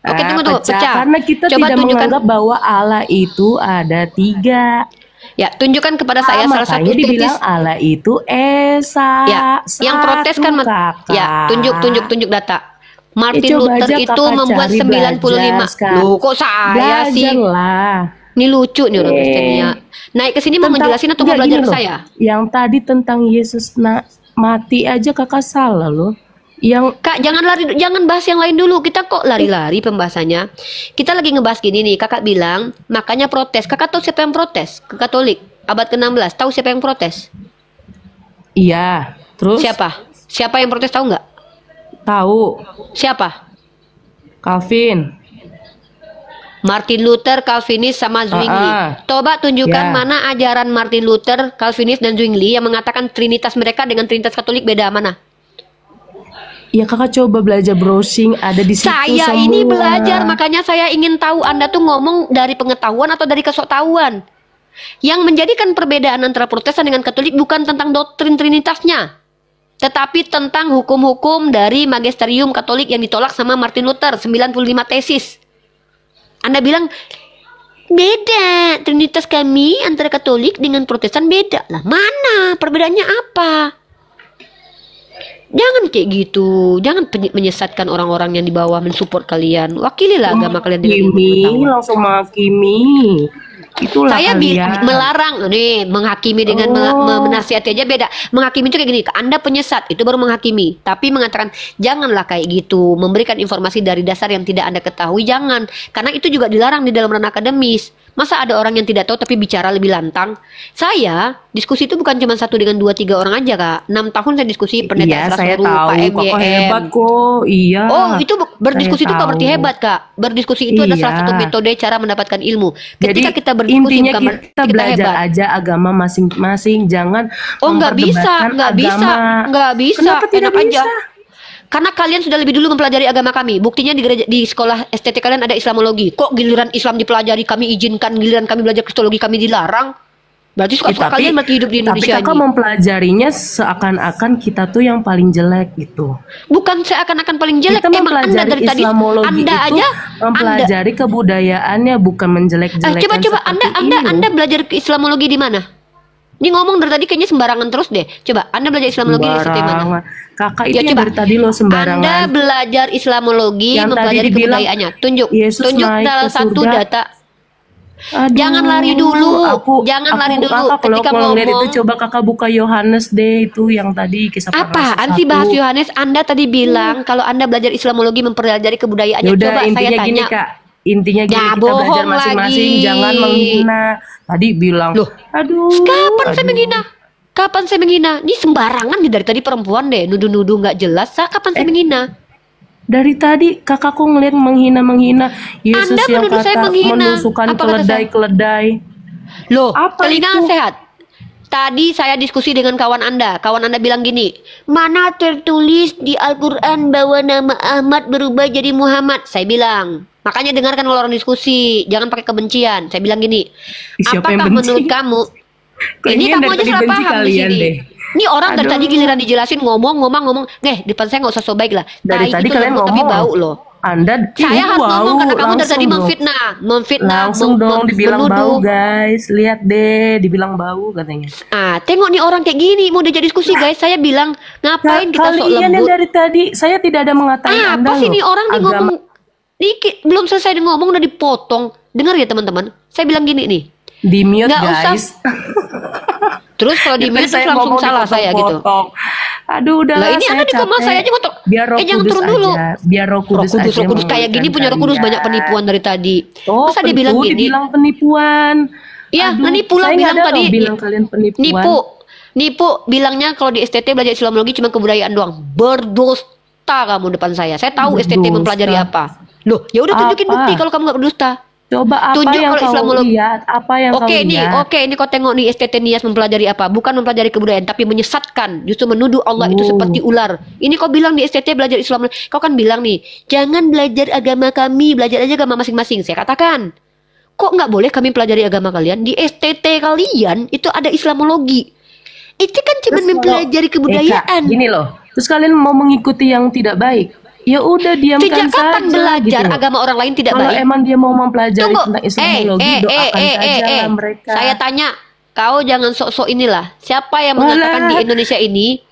Oke, tunggu tuh, pecah. Karena kita Coba tidak tunjukkan. menganggap bahwa Allah itu ada 3. Ya, tunjukkan kepada saya salah satu Makanya dibilang tesis. Allah itu Esa. Ya, yang protes kan kakak. ya, tunjuk data. Martin coba Luther aja itu kakak membuat cari 95. belajar sekarang. Loh, kok saya sih? Belajarlah. Ini lucu nih orang Kristennya. Naik ke sini mau ngejelasin atau mau Enggak, belajar gini ke loh. saya? Yang tadi tentang Yesus mati aja kakak salah loh. Yang Kak, jangan bahas yang lain dulu. Kita kok lari-lari pembahasannya. Kita lagi ngebahas gini nih. Kakak bilang, makanya protes. Kakak tahu siapa yang protes? Ke Katolik, abad ke-16. Tahu siapa yang protes? iya, terus Siapa? Siapa yang protes tahu nggak? tahu Siapa? Calvin. Martin Luther, Calvinis, sama Zwingli. Coba tunjukkan Ya. mana ajaran Martin Luther, Calvinis, dan Zwingli yang mengatakan trinitas mereka dengan trinitas Katolik beda mana? Ya kakak coba belajar browsing ada di situ Saya semua. ini belajar, makanya saya ingin tahu Anda tuh ngomong dari pengetahuan atau dari kesoktahuan. Yang menjadikan perbedaan antara Protestan dengan Katolik bukan tentang doktrin trinitasnya, tetapi tentang hukum-hukum dari magisterium Katolik yang ditolak sama Martin Luther, 95 tesis. Anda bilang, beda, trinitas kami antara Katolik dengan Protestan beda. Lah mana? Perbedaannya apa? Jangan kayak gitu. Jangan menyesatkan orang-orang yang di bawah mensupport kalian. Wakililah agama kalian dengan ilmu Kimi pengetahuan. langsung menghakimi. Itulah Saya kalian. melarang nih menghakimi dengan menasihati aja beda. Menghakimi itu kayak gini, Anda penyesat itu baru menghakimi. Tapi mengatakan janganlah kayak gitu, memberikan informasi dari dasar yang tidak Anda ketahui, jangan. Karena itu juga dilarang di dalam ranah akademis. Masa ada orang yang tidak tahu tapi bicara lebih lantang? Saya diskusi itu bukan cuma 1 dengan 2, 3 orang aja kak. 6 tahun saya diskusi pendeta Iya, saya Strasbourg, tahu. KMYM. Kakak hebat kok. Iya. Oh, itu berdiskusi itu Saya bukan berarti tahu. hebat, Kak. Berdiskusi itu adalah salah Iya. satu metode cara mendapatkan ilmu. Jadi Ketika kita berdiskusi intinya bukan berarti kita belajar hebat. aja agama masing-masing, jangan Oh, nggak bisa, memperdebatkan nggak bisa, agama. nggak bisa. Kenapa tidak Enak bisa? aja. Karena kalian sudah lebih dulu mempelajari agama kami. Buktinya di gereja, di sekolah STT kalian ada Islamologi. Kok giliran Islam dipelajari kami izinkan, giliran kami belajar Kristologi kami dilarang? Berarti suka-suka kalian berarti hidup di Indonesia tapi kakak ini. mempelajarinya seakan-akan kita tuh yang paling jelek gitu. Bukan seakan-akan paling jelek. Kita Emang Anda mempelajari dari tadi, Islamologi Anda itu aja, mempelajari kebudayaannya, bukan menjelek-jelekan. coba seperti Anda ini loh. Anda belajar ke Islamologi di mana? Ini ngomong dari tadi kayaknya sembarangan terus deh. Coba Anda belajar Islamologi di seperti mana? Sembarangan. Kakak Ya, itu yang coba. dari tadi lo sembarangan. Anda belajar Islamologi, Yang tadi mempelajari dibilang, kebudayaannya. Tunjuk Yesus naik salah ke satu surga. data. Aduh, Jangan lari dulu. Jangan lari dulu. Kakak, kalau Ketika kalau lihat ngomong. itu coba kakak buka Yohanes deh itu yang tadi kisah para rasul Apaan sih 1. bahas Yohanes? Anda tadi bilang kalau Anda belajar Islamologi mempelajari kebudayaannya. Yaudah, Coba saya intinya gini tanya. kak, intinya gini, Ya, kita belajar bohong masing-masing, lagi. jangan menghina. Tadi bilang, Loh, aduh, Kapan saya aduh. menghina? Kapan saya menghina? Ini sembarangan nih dari tadi perempuan deh, nuduh-nuduh nggak jelas. Kapan saya menghina? Dari tadi kakakku ngeliat menghina Yesus Anda yang menuduh saya kata menghina. menusukkan Apa kata saya? keledai-keledai. Loh, Apa telinga itu? sehat. Tadi saya diskusi dengan kawan Anda. Kawan Anda bilang gini, mana tertulis di Al-Quran bahwa nama Ahmad berubah jadi Muhammad? Saya bilang, makanya dengarkan kalau orang diskusi, jangan pakai kebencian. Saya bilang gini, Siapa yang apakah benci? menurut kamu, Kayaknya ini kamu dari aja tadi salah benci paham di kalian sini. deh. Ini orang dari Aduh. tadi giliran dijelasin ngomong. Depan saya nggak usah so baik lah. Dari Tai tadi itu kalian lembut tapi ngomong. bau loh. Anda Saya harus bau, ngomong karena kamu dari langsung tadi dong. memfitnah, Langsung dong dibilang menuduh. bau guys. Lihat deh, dibilang bau katanya. Tengok nih orang kayak gini mau diajak diskusi guys. Saya bilang ngapain kita sok Kalian yang lembut? dari tadi, saya tidak ada mengatakan Anda Apa sih loh. nih orang nih Agama- ngomong dikit belum selesai dia ngomong udah dipotong. Dengar ya teman-teman. Saya bilang gini nih. Di mute Nggak usah. guys. Terus kalau di Tadi mute saya langsung ngomong salah saya gitu. dipotong-potong. Aduh udah Lah ini Anda di koma saya aja ngotot. Biar Roh jangan Kudus turun dulu. aja, biar Roh Kudus aja Roh Kudus kayak gini punya Roh Kudus banyak penipuan dari tadi. Oh, Masa dia bilang gini? dibilang penipuan. Iya, Aduh, nipu lah saya nggak bilang ada tadi. loh bilang kalian penipuan. Nipu bilangnya kalau di STT belajar Islamologi cuma kebudayaan doang. Berdusta kamu depan saya. Saya tahu STT Berdusta. mempelajari apa. Loh, ya udah tunjukin Apa? bukti kalau kamu nggak berdusta. Coba apa Tunjuk yang kalau kau Islamologi. lihat? Apa yang kau lihat? Oke, ini kau tengok nih STT Nias mempelajari apa? Bukan mempelajari kebudayaan, tapi menyesatkan, justru menuduh Allah itu seperti ular. Ini kau bilang di STT belajar Islam, kau kan bilang nih, jangan belajar agama kami, belajar aja agama masing-masing. Saya katakan, kok nggak boleh kami pelajari agama kalian? Di STT kalian itu ada Islamologi. Itu kan cuma Terus mempelajari Kak, kebudayaan. gini loh. Terus kalian mau mengikuti yang tidak baik? Ya udah diamkan Sejak kapan saja belajar gitu loh. agama orang lain tidak Kalau baik? emang dia mau mempelajari Tunggu. tentang Islamologi, doakan saja lah mereka. Saya tanya, kau jangan sok-sok inilah. Siapa yang mengatakan di Walah. Indonesia ini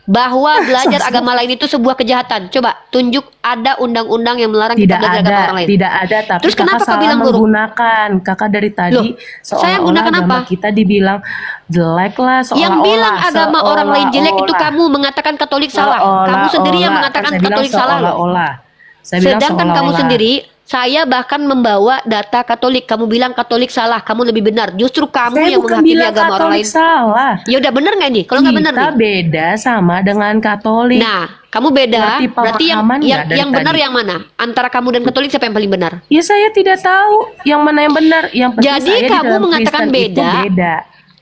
bahwa belajar agama lain itu sebuah kejahatan? Coba tunjuk ada undang-undang yang melarang kita Tidak belajar agama ada, orang lain. tidak ada. Tapi Terus kenapa kakak kau salah bilang buruk? menggunakan. Kakak dari tadi Loh, saya seolah-olah gunakan agama apa? kita dibilang jelek lah. Yang bilang agama orang lain jelek itu seolah-olah. kamu mengatakan Katolik salah. Kamu Seolah-olah. sendiri yang Kan mengatakan saya bilang Katolik salah loh. seolah-olah. Saya bilang Sedangkan kamu seolah-olah. sendiri, saya bahkan membawa data Katolik. Kamu bilang Katolik salah, kamu lebih benar. Justru kamu Saya yang bukan menghakimi bilang agama orang Katolik lain. salah. Ya udah bener nggak nih? Kalau nggak bener Kita nih. beda sama dengan Katolik. Nah, kamu beda. Ngerti Berarti yang pemahaman nggak dari yang benar tadi? yang mana? Antara kamu dan Katolik siapa yang paling benar? Ya saya tidak tahu yang mana yang benar. Yang penting Jadi saya di kamu dalam mengatakan Kristen itu beda. beda.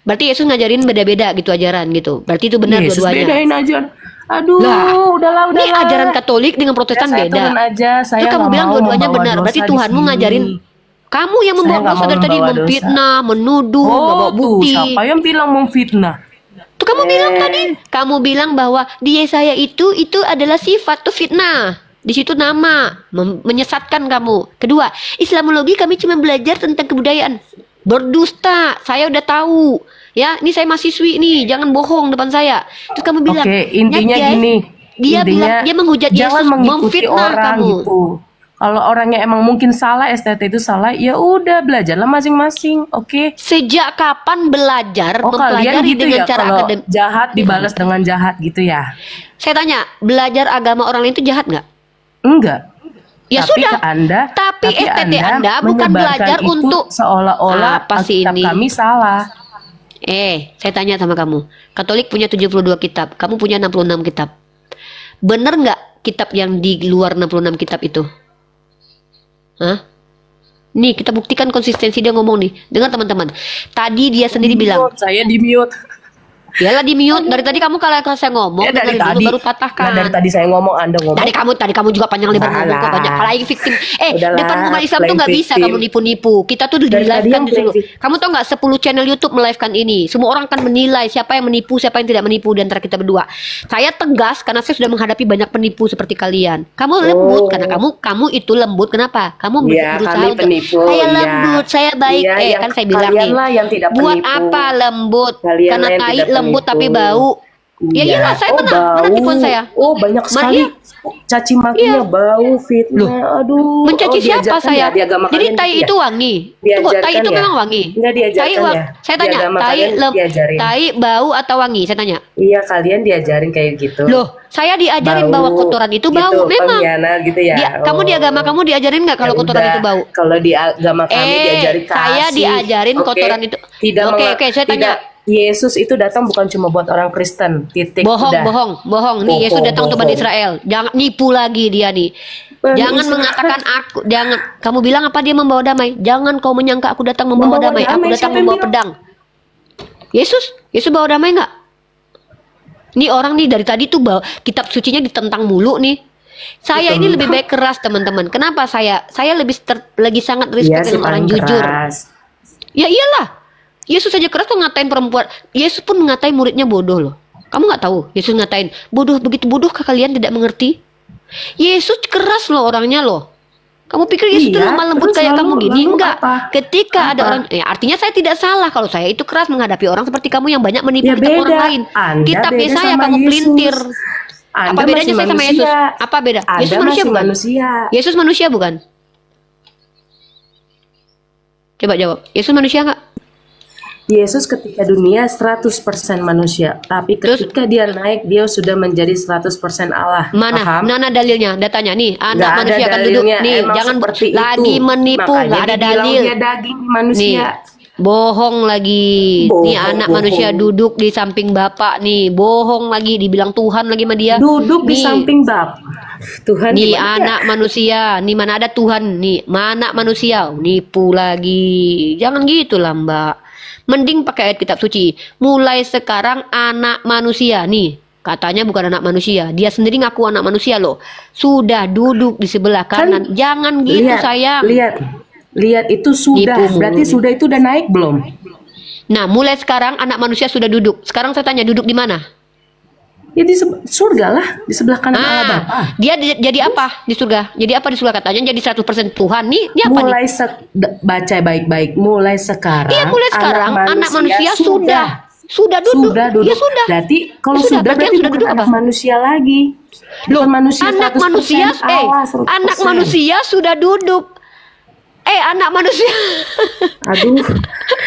Berarti Yesus ngajarin beda-beda gitu ajaran gitu. Berarti itu benar Yesus dua-duanya. bedain aja. Aduh, Lah, udahlah. Ini ajaran Katolik dengan Protestan saya beda. turun aja. Saya Terus kamu nggak bilang mau dua-duanya membawa benar. dosa Berarti di Tuhanmu sini. ngajarin kamu yang Saya membawa nggak dosa mau dari tadi membawa dosa. memfitnah, menuduh, nggak bawa Oh, tuh bukti. siapa yang bilang memfitnah? Tuh kamu bilang tadi, kamu bilang bahwa di Yesaya itu adalah sifat tuh fitnah. Di situ nama menyesatkan kamu. Kedua, Islamologi kami cuma belajar tentang kebudayaan. Berdusta, saya udah tahu. Ya, ini saya mahasiswi nih, jangan bohong depan saya. Terus kamu bilang, Oke, intinya "Ya, guys, gini. Dia Intinya, bilang dia menghujat jangan Yesus, mengikuti memfitnah orang kamu. gitu. Kalau orangnya emang mungkin salah, STT itu salah, ya udah belajarlah masing-masing. Oke. Sejak kapan belajar Oh, kalian mempelajari gitu dengan ya, cara kalau akademik? jahat dibalas dengan jahat gitu ya? Saya tanya, belajar agama orang lain itu jahat nggak? Enggak. Ya Tapi sudah. ke Anda, Tapi STT Anda bukan menyebarkan belajar itu untuk seolah-olah apa sih kitab ini? kami salah. Saya tanya sama kamu. Katolik punya 72 kitab, kamu punya 66 kitab. Bener nggak kitab yang di luar 66 kitab itu? Hah? Nih, kita buktikan konsistensi dia ngomong nih. Dengar teman-teman. Tadi dia sendiri bilang, Saya di mute. "Yalah di mute. Dari tadi kamu kalau saya ngomong, Ya, dari dengerin tadi. dulu baru patahkan." Nah, dari tadi saya ngomong, Anda ngomong. Tadi kamu juga panjang lebar ngomong kok Alah. banyak playing victim. Udahlah, Depan umat Islam tuh playing nggak bisa victim. kamu nipu-nipu. Kita tuh di Dari live tadi kan yang dulu. playing victim. Kamu tau nggak 10 channel YouTube melive-kan ini. Semua orang kan menilai siapa yang menipu, siapa yang tidak menipu di antara kita berdua. Saya tegas karena saya sudah menghadapi banyak penipu seperti kalian. Kamu lembut karena kamu itu lembut. Kenapa? Kamu Iya, berusaha kami untuk penipu. saya Iya. lembut, saya baik. Iya, yang Kan saya bilang kalian nih. lah yang tidak Buat penipu. apa lembut? Kalian Karena lah yang tai tidak lembut penipu. tapi bau. Ya Iya. iyalah, saya Oh, mana bau. tipuan saya. Oh, banyak sekali. iya. Caci makinya bau, fitnah. Aduh. Mencaci siapa diajarkan saya? ya? Di agama Jadi kalian tai gitu itu ya? wangi. Tunggu, tai Diajarkan itu ya? memang wangi. Nggak diajarkan Tai ya? Saya Di tanya, agama tai kalian diajarin. tai bau atau wangi? Saya tanya. Iya, kalian diajarin kayak gitu. Loh, saya diajarin bahwa kotoran itu bau, gitu, memang. pengkhianat gitu ya. Kamu di agama kamu diajarin nggak kalau Ya kotoran udah. itu bau? Kalau di agama kami diajarin kasih. Saya diajarin Oke. kotoran itu. Tidak Oke, saya tanya. Yesus itu datang bukan cuma buat orang Kristen. Titik. Bohong, udah. bohong. Nih, Yesus datang untuk Bani bohong. Israel. Jangan nipu lagi dia nih. Bani Jangan Israel. mengatakan jangan. Kamu bilang apa dia membawa damai? Jangan kau menyangka aku datang membawa Membawa damai. Aku damai, datang siapa yang membawa pedang. Yesus bawa damai nggak? Nih orang nih dari tadi tuh bawa kitab sucinya ditentang mulu nih. Saya ini lebih baik keras teman-teman. Kenapa saya lebih lagi sangat Iya respect sih, dengan orang paling jujur. keras. Ya iyalah. Yesus saja keras tuh ngatain perempuan. Yesus pun ngatain muridnya bodoh loh. Kamu nggak tahu? Yesus ngatain bodoh, begitu bodohkah kalian tidak mengerti? Yesus keras loh orangnya loh. Kamu pikir Yesus itu Iya, lemah lembut terus kayak kamu gini? lalu Enggak. apa? Ketika ada Apa? orang, artinya saya tidak salah kalau saya itu keras menghadapi orang seperti kamu yang banyak menipu Ya kitab beda. orang lain. Anda Kitab beda Yesaya sama kamu Yesus. pelintir. Anda Apa bedanya masih saya sama Yesus? manusia. Apa beda? Anda Yesus manusia masih bukan? manusia. Yesus manusia bukan? Coba jawab. Yesus manusia nggak? Yesus ketika dunia 100% manusia, tapi Terus ketika dia naik dia sudah menjadi 100% Allah. mana? Paham? Mana dalilnya? Datanya nih, anak Nggak ada manusia akan duduk. dalilnya, Nih, emang jangan seperti lagi itu. menipu, Makanya nggak ada dibilang dalil. dia daging Nih, manusia. bohong lagi. Nih Bohong, anak manusia bohong. duduk di samping bapak nih, bohong lagi, dibilang Tuhan lagi sama dia. Duduk di Nih, samping bab. Tuhan nih gimana ya? anak manusia, nih mana ada Tuhan, nih mana manusia, nipu lagi. Jangan gitu lah Mbak. Mending pakai ayat kitab suci. Mulai sekarang anak manusia nih. Katanya bukan anak manusia. Dia sendiri ngaku anak manusia loh. Sudah duduk di sebelah kanan. Jangan gitu Lihat, sayang. lihat itu sudah. Nipu Berarti mulu. sudah itu udah naik belum? Nah, mulai sekarang anak manusia sudah duduk. Sekarang saya tanya, duduk di mana? Ya di surga lah, di sebelah kanan Allah Bapa. Dia jadi apa di surga? Jadi apa di surga katanya? Jadi 100% Tuhan nih. Dia apa nih? Mulai baca baik-baik. Mulai sekarang. Iya, mulai sekarang anak manusia sudah duduk. Sudah duduk. Ya sudah. Berarti kalau Sudah, sudah berarti yang berarti sudah bukan duduk anak apa? manusia lagi. Loh, Bukan manusia anak 100% manusia, Allah, 100%. anak manusia sudah duduk. Anak manusia. Aduh,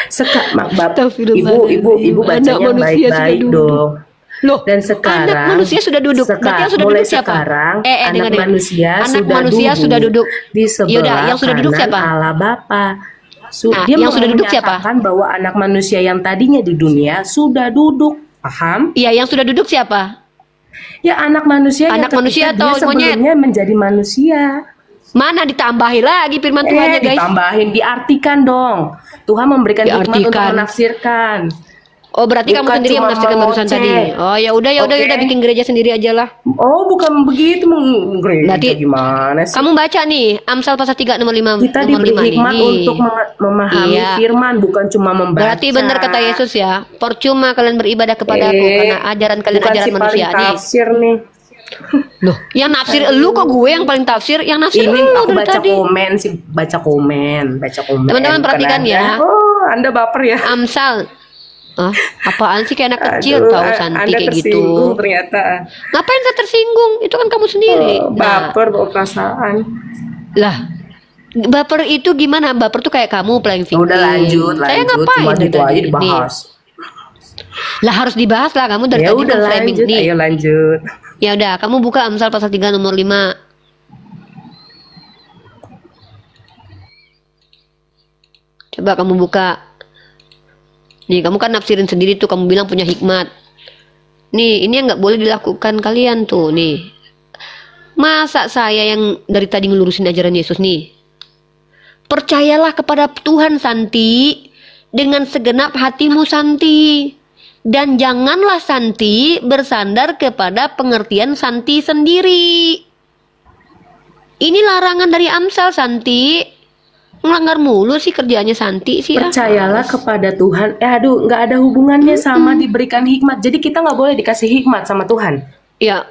Astagfirullahaladzim. ibu Anak bacanya manusia sudah baik-baik duduk. dong. Loh, Dan sekarang anak manusia sudah duduk. Berarti yang sudah mulai duduk siapa? sekarang dengar, anak dengar. manusia Anak manusia sudah duduk. di sebelah Yaudah, yang sudah duduk kanan siapa? Allah Bapa. Nah, Dia yang sudah duduk siapa? menyatakan bahwa anak manusia yang tadinya di dunia sudah duduk. Paham? Iya, yang sudah duduk siapa? Ya anak manusia Anak yang ketika manusia dia atau monyet? sebelumnya menjadi manusia. Mana ditambahi lagi firman Tuhannya, guys? Ditambahin, diartikan dong. Tuhan memberikan hikmat untuk Diartikan. menafsirkan. Oh, berarti kamu Bukan sendiri yang cuma menafsirkan barusan mengoceh. tadi. Oh, ya udah Oke. bikin gereja sendiri aja lah. Oh, bukan begitu gereja Berarti gimana sih? Kamu baca nih Amsal pasal 3 nomor 5 Kita nomor diberi 5 hikmat nih. untuk memahami Iya. firman, bukan cuma membaca. Berarti benar kata Yesus ya, percuma kalian beribadah kepada aku karena ajaran kalian bukan ajaran si manusia paling nih. tafsir nih. Loh, yang nafsir elu kok gue yang paling tafsir? Yang nafsir Ini elu aku dari baca tadi. komen sih, baca komen. Teman-teman Bukan perhatikan Anda. ya. Oh, Anda baper ya. Amsal. Apaan sih kayak anak kecil Aduh, tahu Santi Anda kayak gitu. tersinggung ternyata. Ngapain saya tersinggung? Itu kan kamu sendiri. Nah, Baper bawa perasaan. lah. Baper itu gimana? Baper tuh kayak kamu playing victim. Udah lanjut. Saya ngapain Cuma dari gitu tadi? aja dibahas. Nih. Lah harus dibahas lah, kamu dari Ya tadi udah kan framing lanjut, nih. ayo lanjut. Ya udah, kamu buka Amsal pasal 3 nomor 5. Coba kamu buka. Nih, kamu kan nafsirin sendiri tuh, kamu bilang punya hikmat. Nih, ini yang nggak boleh dilakukan kalian tuh, nih. Masa saya yang dari tadi ngelurusin ajaran Yesus nih? Percayalah kepada Tuhan, Santi, dengan segenap hatimu, Santi. Dan janganlah Santi bersandar kepada pengertian Santi sendiri. Ini larangan dari Amsal, Santi. Melanggar mulu sih kerjaannya Santi sih. Percayalah kepada Tuhan. Aduh, nggak ada hubungannya sama diberikan hikmat. Jadi kita nggak boleh dikasih hikmat sama Tuhan. Ya,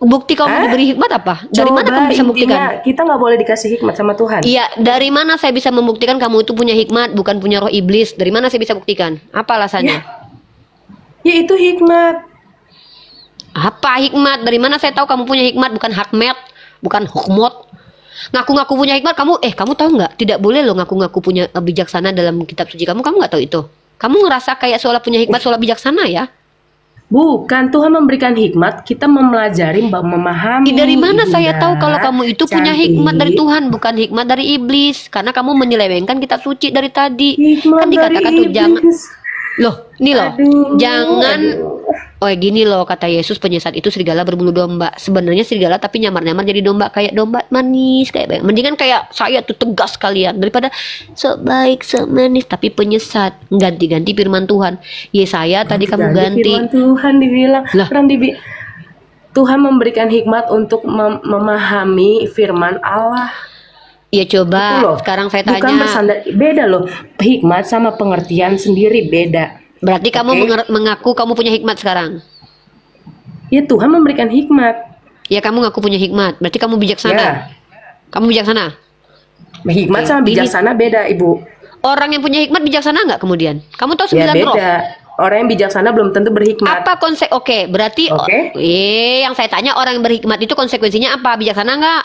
bukti kamu diberi hikmat apa? Dari mana kamu bisa membuktikan? Kita nggak boleh dikasih hikmat sama Tuhan. Iya, dari mana saya bisa membuktikan kamu itu punya hikmat, bukan punya roh iblis? Dari mana saya bisa buktikan? Apa alasannya? Ya itu hikmat. Apa hikmat? Dari mana saya tahu kamu punya hikmat, bukan hakmet, bukan hukmot? Ngaku-ngaku punya hikmat, kamu tahu nggak? Tidak boleh loh ngaku-ngaku punya bijaksana dalam kitab suci kamu nggak tahu itu? Kamu ngerasa kayak seolah punya hikmat, seolah bijaksana ya? Bukan, Tuhan memberikan hikmat, kita mempelajari, memahami. Dari mana Ibunda. saya tahu kalau kamu itu punya Cantik. hikmat dari Tuhan, bukan hikmat dari iblis? Karena kamu menyelewengkan kitab suci dari tadi. Hikmat Kan dikatakan dari tuh jangan. iblis. Loh, ini loh. Aduh, Jangan. Oh gini loh, kata Yesus, penyesat itu serigala berbulu domba. Sebenarnya serigala tapi nyamar-nyamar jadi domba, kayak domba manis, kayak baik. Mendingan kayak saya tuh tegas kalian daripada so baik, so manis tapi penyesat. Ganti-ganti firman Tuhan. Yesaya tadi kamu ganti. Firman Tuhan dibilang. Lah. Tuhan memberikan hikmat untuk memahami firman Allah. Ya coba, Itu loh. sekarang saya Bukan tanya. bersandar, beda loh. Hikmat sama pengertian sendiri beda. Berarti kamu Oke. mengaku kamu punya hikmat sekarang? Ya Tuhan memberikan hikmat. Ya kamu ngaku punya hikmat. Berarti kamu bijaksana. Ya. Kamu bijaksana. Hikmat Oke, sama ini- bijaksana beda, Ibu. Orang yang punya hikmat bijaksana nggak kemudian? Kamu tahu Ya 9 roh? beda. Orang yang bijaksana belum tentu berhikmat. Apa konsep? Oke, berarti Oke. yang saya tanya orang yang berhikmat itu konsekuensinya apa? Bijaksana nggak?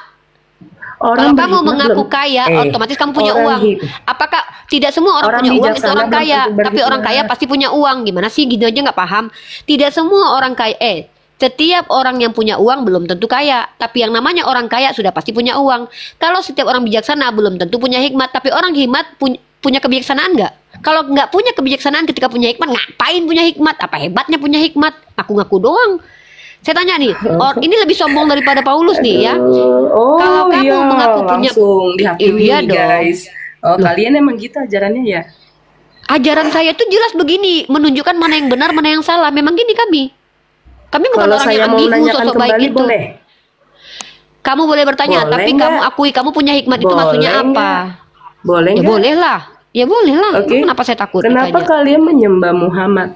Orang Kalau kamu berhikmat mengaku belum kaya, otomatis kamu punya orang uang. Apakah tidak semua orang orang punya uang itu bijaksana orang belum kaya? tentu Tapi orang kaya berhikmat. pasti punya uang. Gimana sih gitu aja nggak paham? Tidak semua orang kaya. Setiap orang yang punya uang belum tentu kaya. Tapi yang namanya orang kaya sudah pasti punya uang. Kalau setiap orang bijaksana belum tentu punya hikmat. Tapi orang hikmat punya kebijaksanaan nggak? Kalau nggak punya kebijaksanaan ketika punya hikmat, ngapain punya hikmat? Apa hebatnya punya hikmat? Ngaku-ngaku doang. Saya tanya nih, ini lebih sombong daripada Paulus nih ya. Oh Kalau kamu iya, mengaku punya, langsung dihakimi iya dong. guys. Oh, kalian emang gitu ajarannya ya? Ajaran saya itu jelas begini, menunjukkan mana yang benar, mana yang salah. Memang gini kami. Kami bukan Kalau orang saya yang mau ambigu, menanyakan sosok baik kembali gitu. boleh? Kamu boleh bertanya, Boleh tapi nggak? kamu akui kamu punya hikmat itu Boleh maksudnya apa? nggak? Boleh Ya nggak? boleh lah. Ya boleh lah. Oke. Kenapa saya takut Kenapa ditanya? kalian menyembah Muhammad?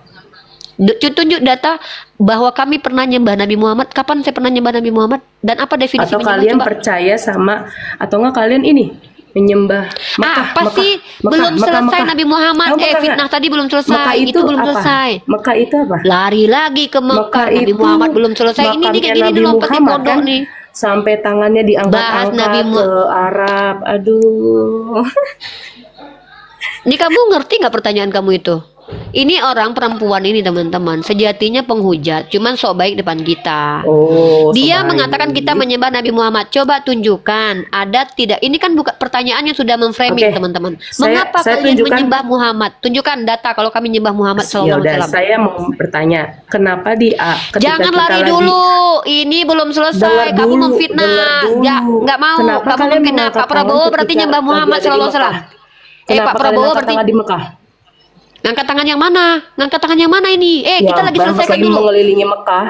Tunjuk data bahwa kami pernah nyembah Nabi Muhammad. Kapan saya pernah nyembah Nabi Muhammad? Dan apa definisi Atau menyembah? kalian Coba. percaya sama, atau enggak kalian ini menyembah Mekah? Apa sih? Belum selesai Nabi Muhammad. Tahu Mekah Fitnah nggak? tadi belum selesai. Mekah Itu belum apa? selesai. Mekah itu apa? Lari lagi ke Mekah. Mekah Nabi itu Muhammad belum selesai. Ini nih makamnya kayak gini Nabi nih lompatnya Muhammad bodoh kan? nih. Sampai tangannya Bahas diangkat-angkat Nabi ke Arab. Aduh. Ini kamu ngerti nggak pertanyaan kamu itu? Ini orang perempuan ini teman-teman sejatinya penghujat, cuman sok baik depan kita. Oh, Dia sebaik. mengatakan kita menyembah Nabi Muhammad. Coba tunjukkan ada tidak? Ini kan bukan pertanyaannya sudah memframing Oke. teman-teman. Saya Mengapa kalian tunjukkan. menyembah Muhammad? Tunjukkan data kalau kami menyembah Muhammad Ya sallallahu udah, alaihi wasallam. saya mau bertanya, kenapa ketika Jangan kita lari lagi dulu. Ini belum selesai. Dengar Kamu dulu, memfitnah. dengar dulu. Ya, nggak mau. Kenapa Kamu kalian memfitnah mengangkat Pak Prabowo tangan berarti ketika nyembah lagi Muhammad ada di sallallahu alaihi wasallam. Mekah? Pak Kenapa kalian Prabowo angkat berarti tangan di Mekah? ngangkat tangan yang mana? Ngangkat tangan yang mana ini? Kita lagi Bang, selesaikan lagi dulu. mengelilingi Mekah.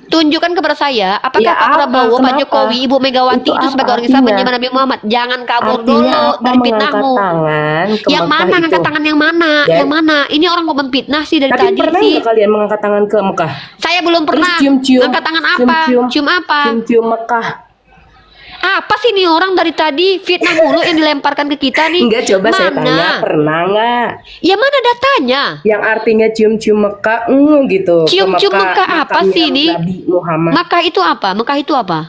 Tunjukkan kepada saya, apakah Ya, Pak apa? Prabowo, Pak Kenapa? Jokowi, Ibu Megawati Itu itu sebagai apa orang Islam artinya? menyembah Nabi Muhammad? Jangan kabur Artinya dulu apa dari mengangkat fitnahmu. tangan ke Yang Mekah mana itu? ngangkat tangan yang mana? Ya. Yang mana? Ini orang kok memfitnah sih dari Tapi tadi pernah sih. nggak kalian mengangkat tangan ke Mekah? Saya belum pernah. cium-cium. Ngangkat tangan apa? Cium apa? Cium-cium Mekah. Apa sih nih orang dari tadi fitnah mulu yang dilemparkan ke kita nih? Enggak, coba saya Mana? tanya, pernah nggak? Ya mana datanya? Yang artinya cium-cium Mekah, gitu. ke Cium-cium Mekah apa makamnya sih ini? Nabi Muhammad. Mekah itu apa? Mekah itu apa?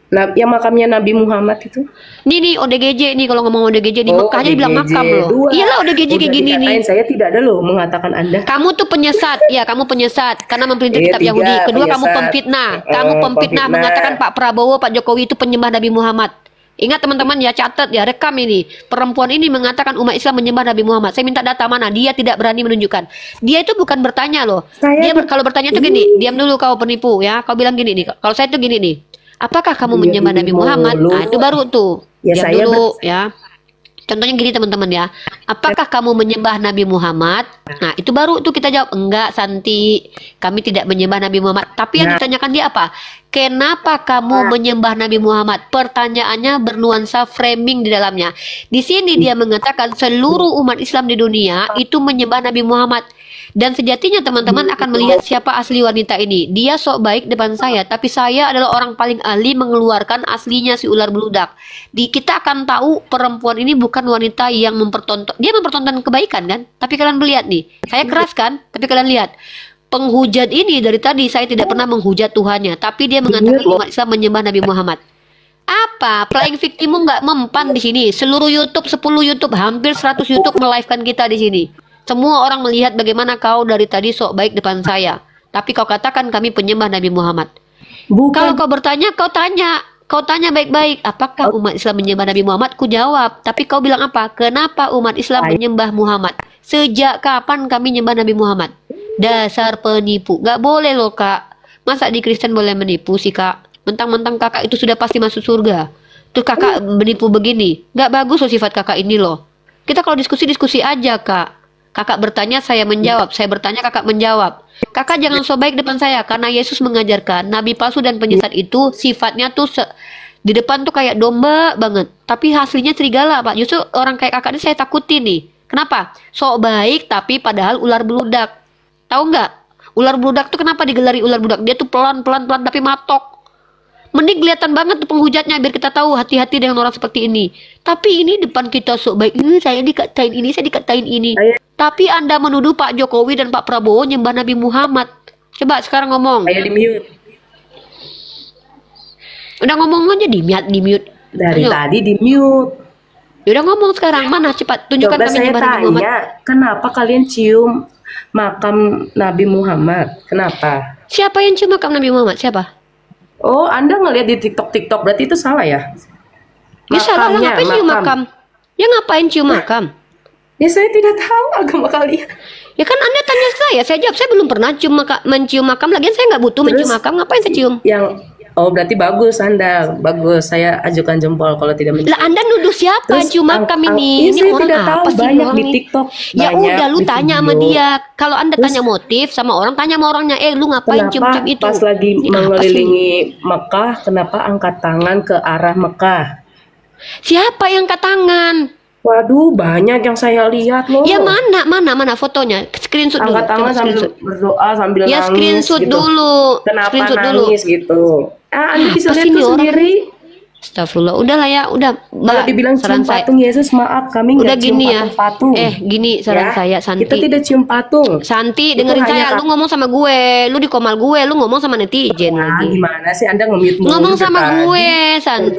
Yang makamnya Nabi Muhammad itu? Nih ODGJ nih kalau ngomong ODGJ di Oh, Mekah aja dibilang ODGJ. makam loh. Dua. Iyalah ODGJ Udah kayak gini nih. dikatain, saya tidak ada loh mengatakan Anda. Kamu tuh penyesat, ya kamu penyesat karena memperintis Iya, kitab tiga, Yahudi. Kedua kamu penyesat. pemfitnah, kamu pemfitnah Pemfitnah. mengatakan Pak Prabowo, Pak Jokowi itu penyembah Nabi Muhammad. Ingat teman-teman ya, catat ya, rekam ini. Perempuan ini mengatakan umat Islam menyembah Nabi Muhammad. Saya minta data mana? Dia tidak berani menunjukkan. Dia itu bukan bertanya loh. Saya Kalau bertanya tuh gini, diam dulu kau penipu ya. Kau bilang gini nih. Kalau saya tuh gini nih. Apakah kamu Diam menyembah dulu. Nabi Muhammad? Nah, itu baru tuh. Ya, Diam saya dulu ya. Contohnya gini teman-teman ya. Apakah kamu menyembah Nabi Muhammad? Nah, itu baru tuh kita jawab, enggak Santi. Kami tidak menyembah Nabi Muhammad. Tapi yang Nah. ditanyakan dia apa? Kenapa kamu menyembah Nabi Muhammad? Pertanyaannya bernuansa framing di dalamnya. Di sini dia mengatakan seluruh umat Islam di dunia itu menyembah Nabi Muhammad. Dan sejatinya teman-teman akan melihat siapa asli wanita ini. Dia sok baik depan saya, tapi saya adalah orang paling ahli mengeluarkan aslinya si ular beludak. Kita akan tahu perempuan ini bukan wanita yang dia mempertonton kebaikan kan? Tapi kalian melihat nih, saya keras kan? Tapi kalian lihat, penghujat ini dari tadi saya tidak pernah menghujat Tuhannya, tapi dia mengatakan umat Islam menyembah Nabi Muhammad. Apa? Playing victimmu nggak mempan di sini. Seluruh YouTube, 10 YouTube, hampir 100 YouTube melive-kan kita di sini. Semua orang melihat bagaimana kau dari tadi sok baik depan saya. Tapi kau katakan kami penyembah Nabi Muhammad. Kalau kau bertanya, kau tanya baik-baik. Apakah umat Islam menyembah Nabi Muhammad? Ku jawab. Tapi kau bilang apa? Kenapa umat Islam menyembah Muhammad? Sejak kapan kami menyembah Nabi Muhammad? Dasar penipu. Gak boleh loh kak. Masa di Kristen boleh menipu sih kak? Mentang-mentang kakak itu sudah pasti masuk surga. Terus kakak menipu begini. Gak bagus loh sifat kakak ini loh. Kita kalau diskusi aja kak. Kakak bertanya, saya menjawab. Saya bertanya, kakak menjawab. Kakak jangan so baik depan saya. Karena Yesus mengajarkan, nabi palsu dan penyesat itu sifatnya tuh di depan tuh kayak domba banget. Tapi hasilnya serigala, Pak. Justru orang kayak kakak ini saya takutin nih. Kenapa? Sok baik, tapi padahal ular beludak. Tahu nggak? Ular beludak tuh kenapa digelari ular beludak? Dia tuh pelan-pelan tapi matok. Mending kelihatan banget tuh penghujatnya biar kita tahu hati-hati dengan orang seperti ini. Tapi ini depan kita sok baik. Saya dikatain ini, saya dikatain ini. Tapi Anda menuduh Pak Jokowi dan Pak Prabowo nyembah Nabi Muhammad. Coba sekarang ngomong. Saya di mute. Udah ngomong aja di mute. Dari Ayo. tadi di mute. Udah ngomong sekarang, mana cepat tunjukkan Coba kami saya nyembah Nabi Muhammad. tanya, kenapa kalian cium makam Nabi Muhammad? Kenapa? Siapa yang cium makam Nabi Muhammad? Siapa? Oh, Anda ngelihat di TikTok, berarti itu salah ya? Ya salah lah, ngapain cium makam? Ya ngapain cium makam? Ya saya tidak tahu agama kalian. Ya kan Anda tanya saya jawab, saya belum pernah mencium makam, lagian saya nggak butuh mencium makam, ngapain saya cium? Oh berarti bagus Anda, bagus. Saya ajukan jempol kalau tidak mencium. Lah Anda nuduh siapa Terus, cium makam ini? Ini saya orang tidak apa tahu, sih banyak orang di ini? TikTok. Ya banyak udah lu di tanya sama video. dia. Kalau Anda Terus, tanya motif sama orang, tanya sama orangnya. Lu ngapain Kenapa cium-cium itu? pas lagi Ini apa sih? mengelilingi Mekah, kenapa angkat tangan ke arah Mekah? Siapa yang angkat tangan? Waduh, banyak yang saya lihat loh. Ya mana fotonya? Screenshot dulu. Angkat tangan Coba sambil screenshot. berdoa sambil Ya nangis screenshot gitu. dulu. Kenapa Screenshot dulu. nangis gitu? Anda bisa Apa lihat sih ini tuh orang? sendiri. Astagfirullah. Udahlah ya, udah. Kalau dibilang cium saran saya. patung Yesus, maaf kami Udah nggak cium gini ya. patung-patung. Gini saran Ya, saya, Santi. kita tidak cium patung. Santi, Itu dengerin hanya saya. Lu ngomong sama gue. Lu di komal gue. Lu ngomong sama netizen Nah, lagi. gimana sih Anda nge-mute mulu Ngomong dari sama tadi? gue, Dari Santi.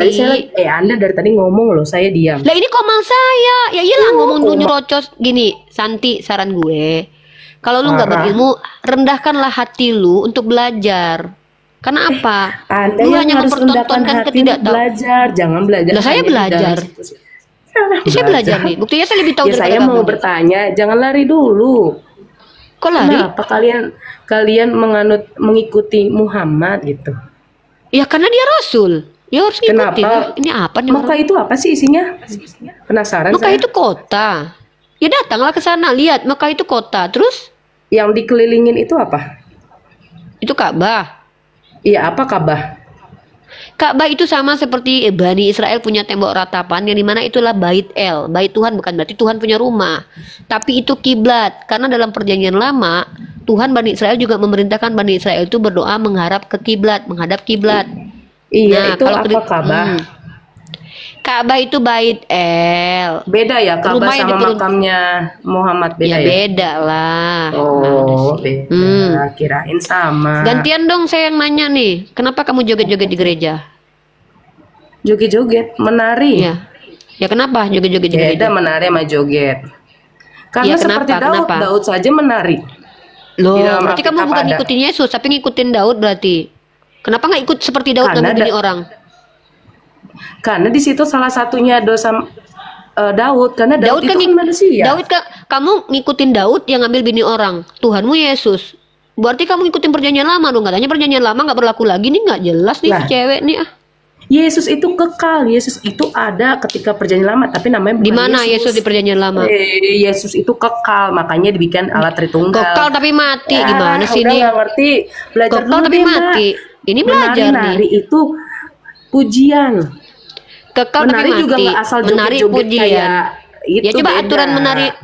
tadi Anda dari tadi ngomong loh, saya diam. Lah ini komal saya. Ya iyalah ngomong lu nyerocos gini. Santi, saran gue. Kalau lu nggak Parah. berilmu, rendahkanlah hati lu untuk belajar. Karena apa? Anda Lu yang hanya harus rendahkan mempertontonkan hati ketidaktahuan. belajar, jangan belajar. Lah, saya hanya di belajar. dalam situ. Saya belajar nih. Buktinya saya lebih tahu Ya daripada saya mau kamu. bertanya, jangan lari dulu. Kok lari? Kenapa kalian mengikuti Muhammad gitu? Ya karena dia rasul. Ya harus ngikutin. Kenapa? Ini apa nih Mekah orang? itu apa sih isinya? Penasaran Mekah saya. itu kota. Ya datanglah ke sana, lihat Mekah itu kota. Terus Yang dikelilingin itu apa? itu Ka'bah. Iya, apa Ka'bah? Ka'bah itu sama seperti Bani Israel punya tembok ratapan yang dimana itulah bait El. Bait Tuhan bukan berarti Tuhan punya rumah. Tapi itu kiblat. Karena dalam perjanjian lama Tuhan Bani Israel juga memerintahkan Bani Israel itu berdoa mengharap ke kiblat, menghadap kiblat. Iya, itu kalau apa Ka'bah? Ka'bah itu bait El. Beda ya Ka'bah Rumah yang sama diperun- makamnya Muhammad beda Ya ya? beda lah. Oh, beda. Kirain sama. Gantian dong saya yang nanya nih. Kenapa kamu joget-joget di gereja? Joget-joget, menari. Ya. Ya kenapa joget-joget di gereja? Beda menari sama joget. Karena Iya, seperti kenapa? Daud, Kenapa? Daud saja menari. Loh, Di dalam berarti kamu Alkitab bukan ada. ngikutin Yesus, tapi ngikutin Daud berarti. Kenapa nggak ikut seperti Daud Karena ngambil bini orang? Karena di situ salah satunya dosa Daud, karena Daud, itu kan ngik- manusia. Daud kamu ngikutin Daud yang ngambil bini orang. Tuhanmu Yesus. Berarti kamu ngikutin perjanjian lama dong. Katanya perjanjian lama nggak berlaku lagi nih, nggak jelas nih Lah. si cewek nih ah. Yesus itu kekal, Yesus itu ada ketika perjanjian lama, tapi namanya bukan Di mana Yesus di perjanjian lama? Yesus itu kekal, makanya dibikin alat Tritunggal. Kekal tapi mati. Ya, Gimana sih udah ini? nggak ngerti. Belajar Kekal dulu tapi deh, Mbak. mati. Ini belajar nih. Menari itu pujian. Kekal Menari tapi juga mati. nggak asal Menari joget-joget pujian. kayak itu. Ya coba beda.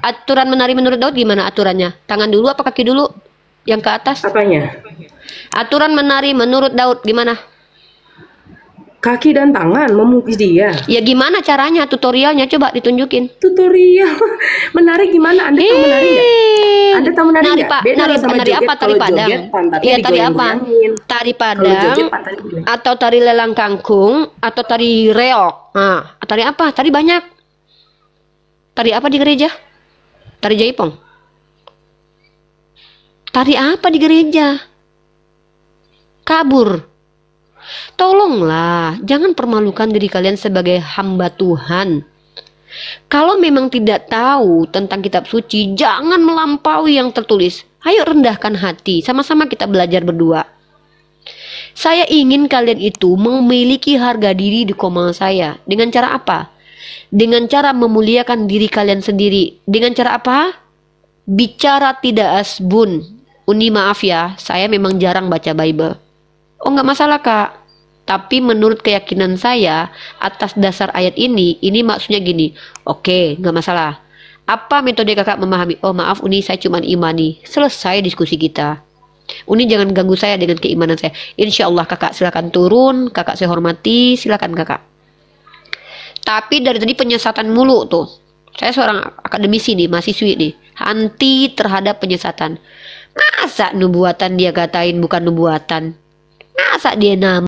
aturan menari menurut Daud gimana aturannya? Tangan dulu apa kaki dulu? Yang ke atas? Apanya? Aturan menari menurut Daud gimana? Kaki dan tangan memuji dia. Ya gimana caranya? Tutorialnya coba ditunjukin. Tutorial menari gimana? Anda tahu menari nggak? Anda tahu menari Nari nggak? Pak, Beda nari, loh sama nari joget. apa? Tari Kalau Padang. joget, pantatnya Iya, tari apa? digoyang-goyangin. Tari Kalau Padang joget pantatnya digoyang. atau tari lelang kangkung atau tari reok. Nah, tari apa? Tari banyak. Tari apa di gereja? Tari jaipong. Tari apa di gereja? Kabur. Tolonglah, jangan permalukan diri kalian sebagai hamba Tuhan. Kalau memang tidak tahu tentang kitab suci, jangan melampaui yang tertulis. Ayo rendahkan hati, sama-sama kita belajar berdua. Saya ingin kalian itu memiliki harga diri di komal saya. Dengan cara apa? Dengan cara memuliakan diri kalian sendiri. Dengan cara apa? Bicara tidak asbun. Uni maaf ya, saya memang jarang baca Bible. Oh nggak masalah kak. Tapi menurut keyakinan saya, atas dasar ayat ini maksudnya gini. Oke, nggak masalah. Apa metode kakak memahami? Oh maaf Uni, saya cuma imani. Selesai diskusi kita. Uni jangan ganggu saya dengan keimanan saya. Insya Allah kakak silakan turun. Kakak saya hormati, silakan kakak. Tapi dari tadi penyesatan mulu tuh. Saya seorang akademisi nih, mahasiswi nih. Anti terhadap penyesatan. Masa nubuatan dia katain bukan nubuatan? Masa dia nama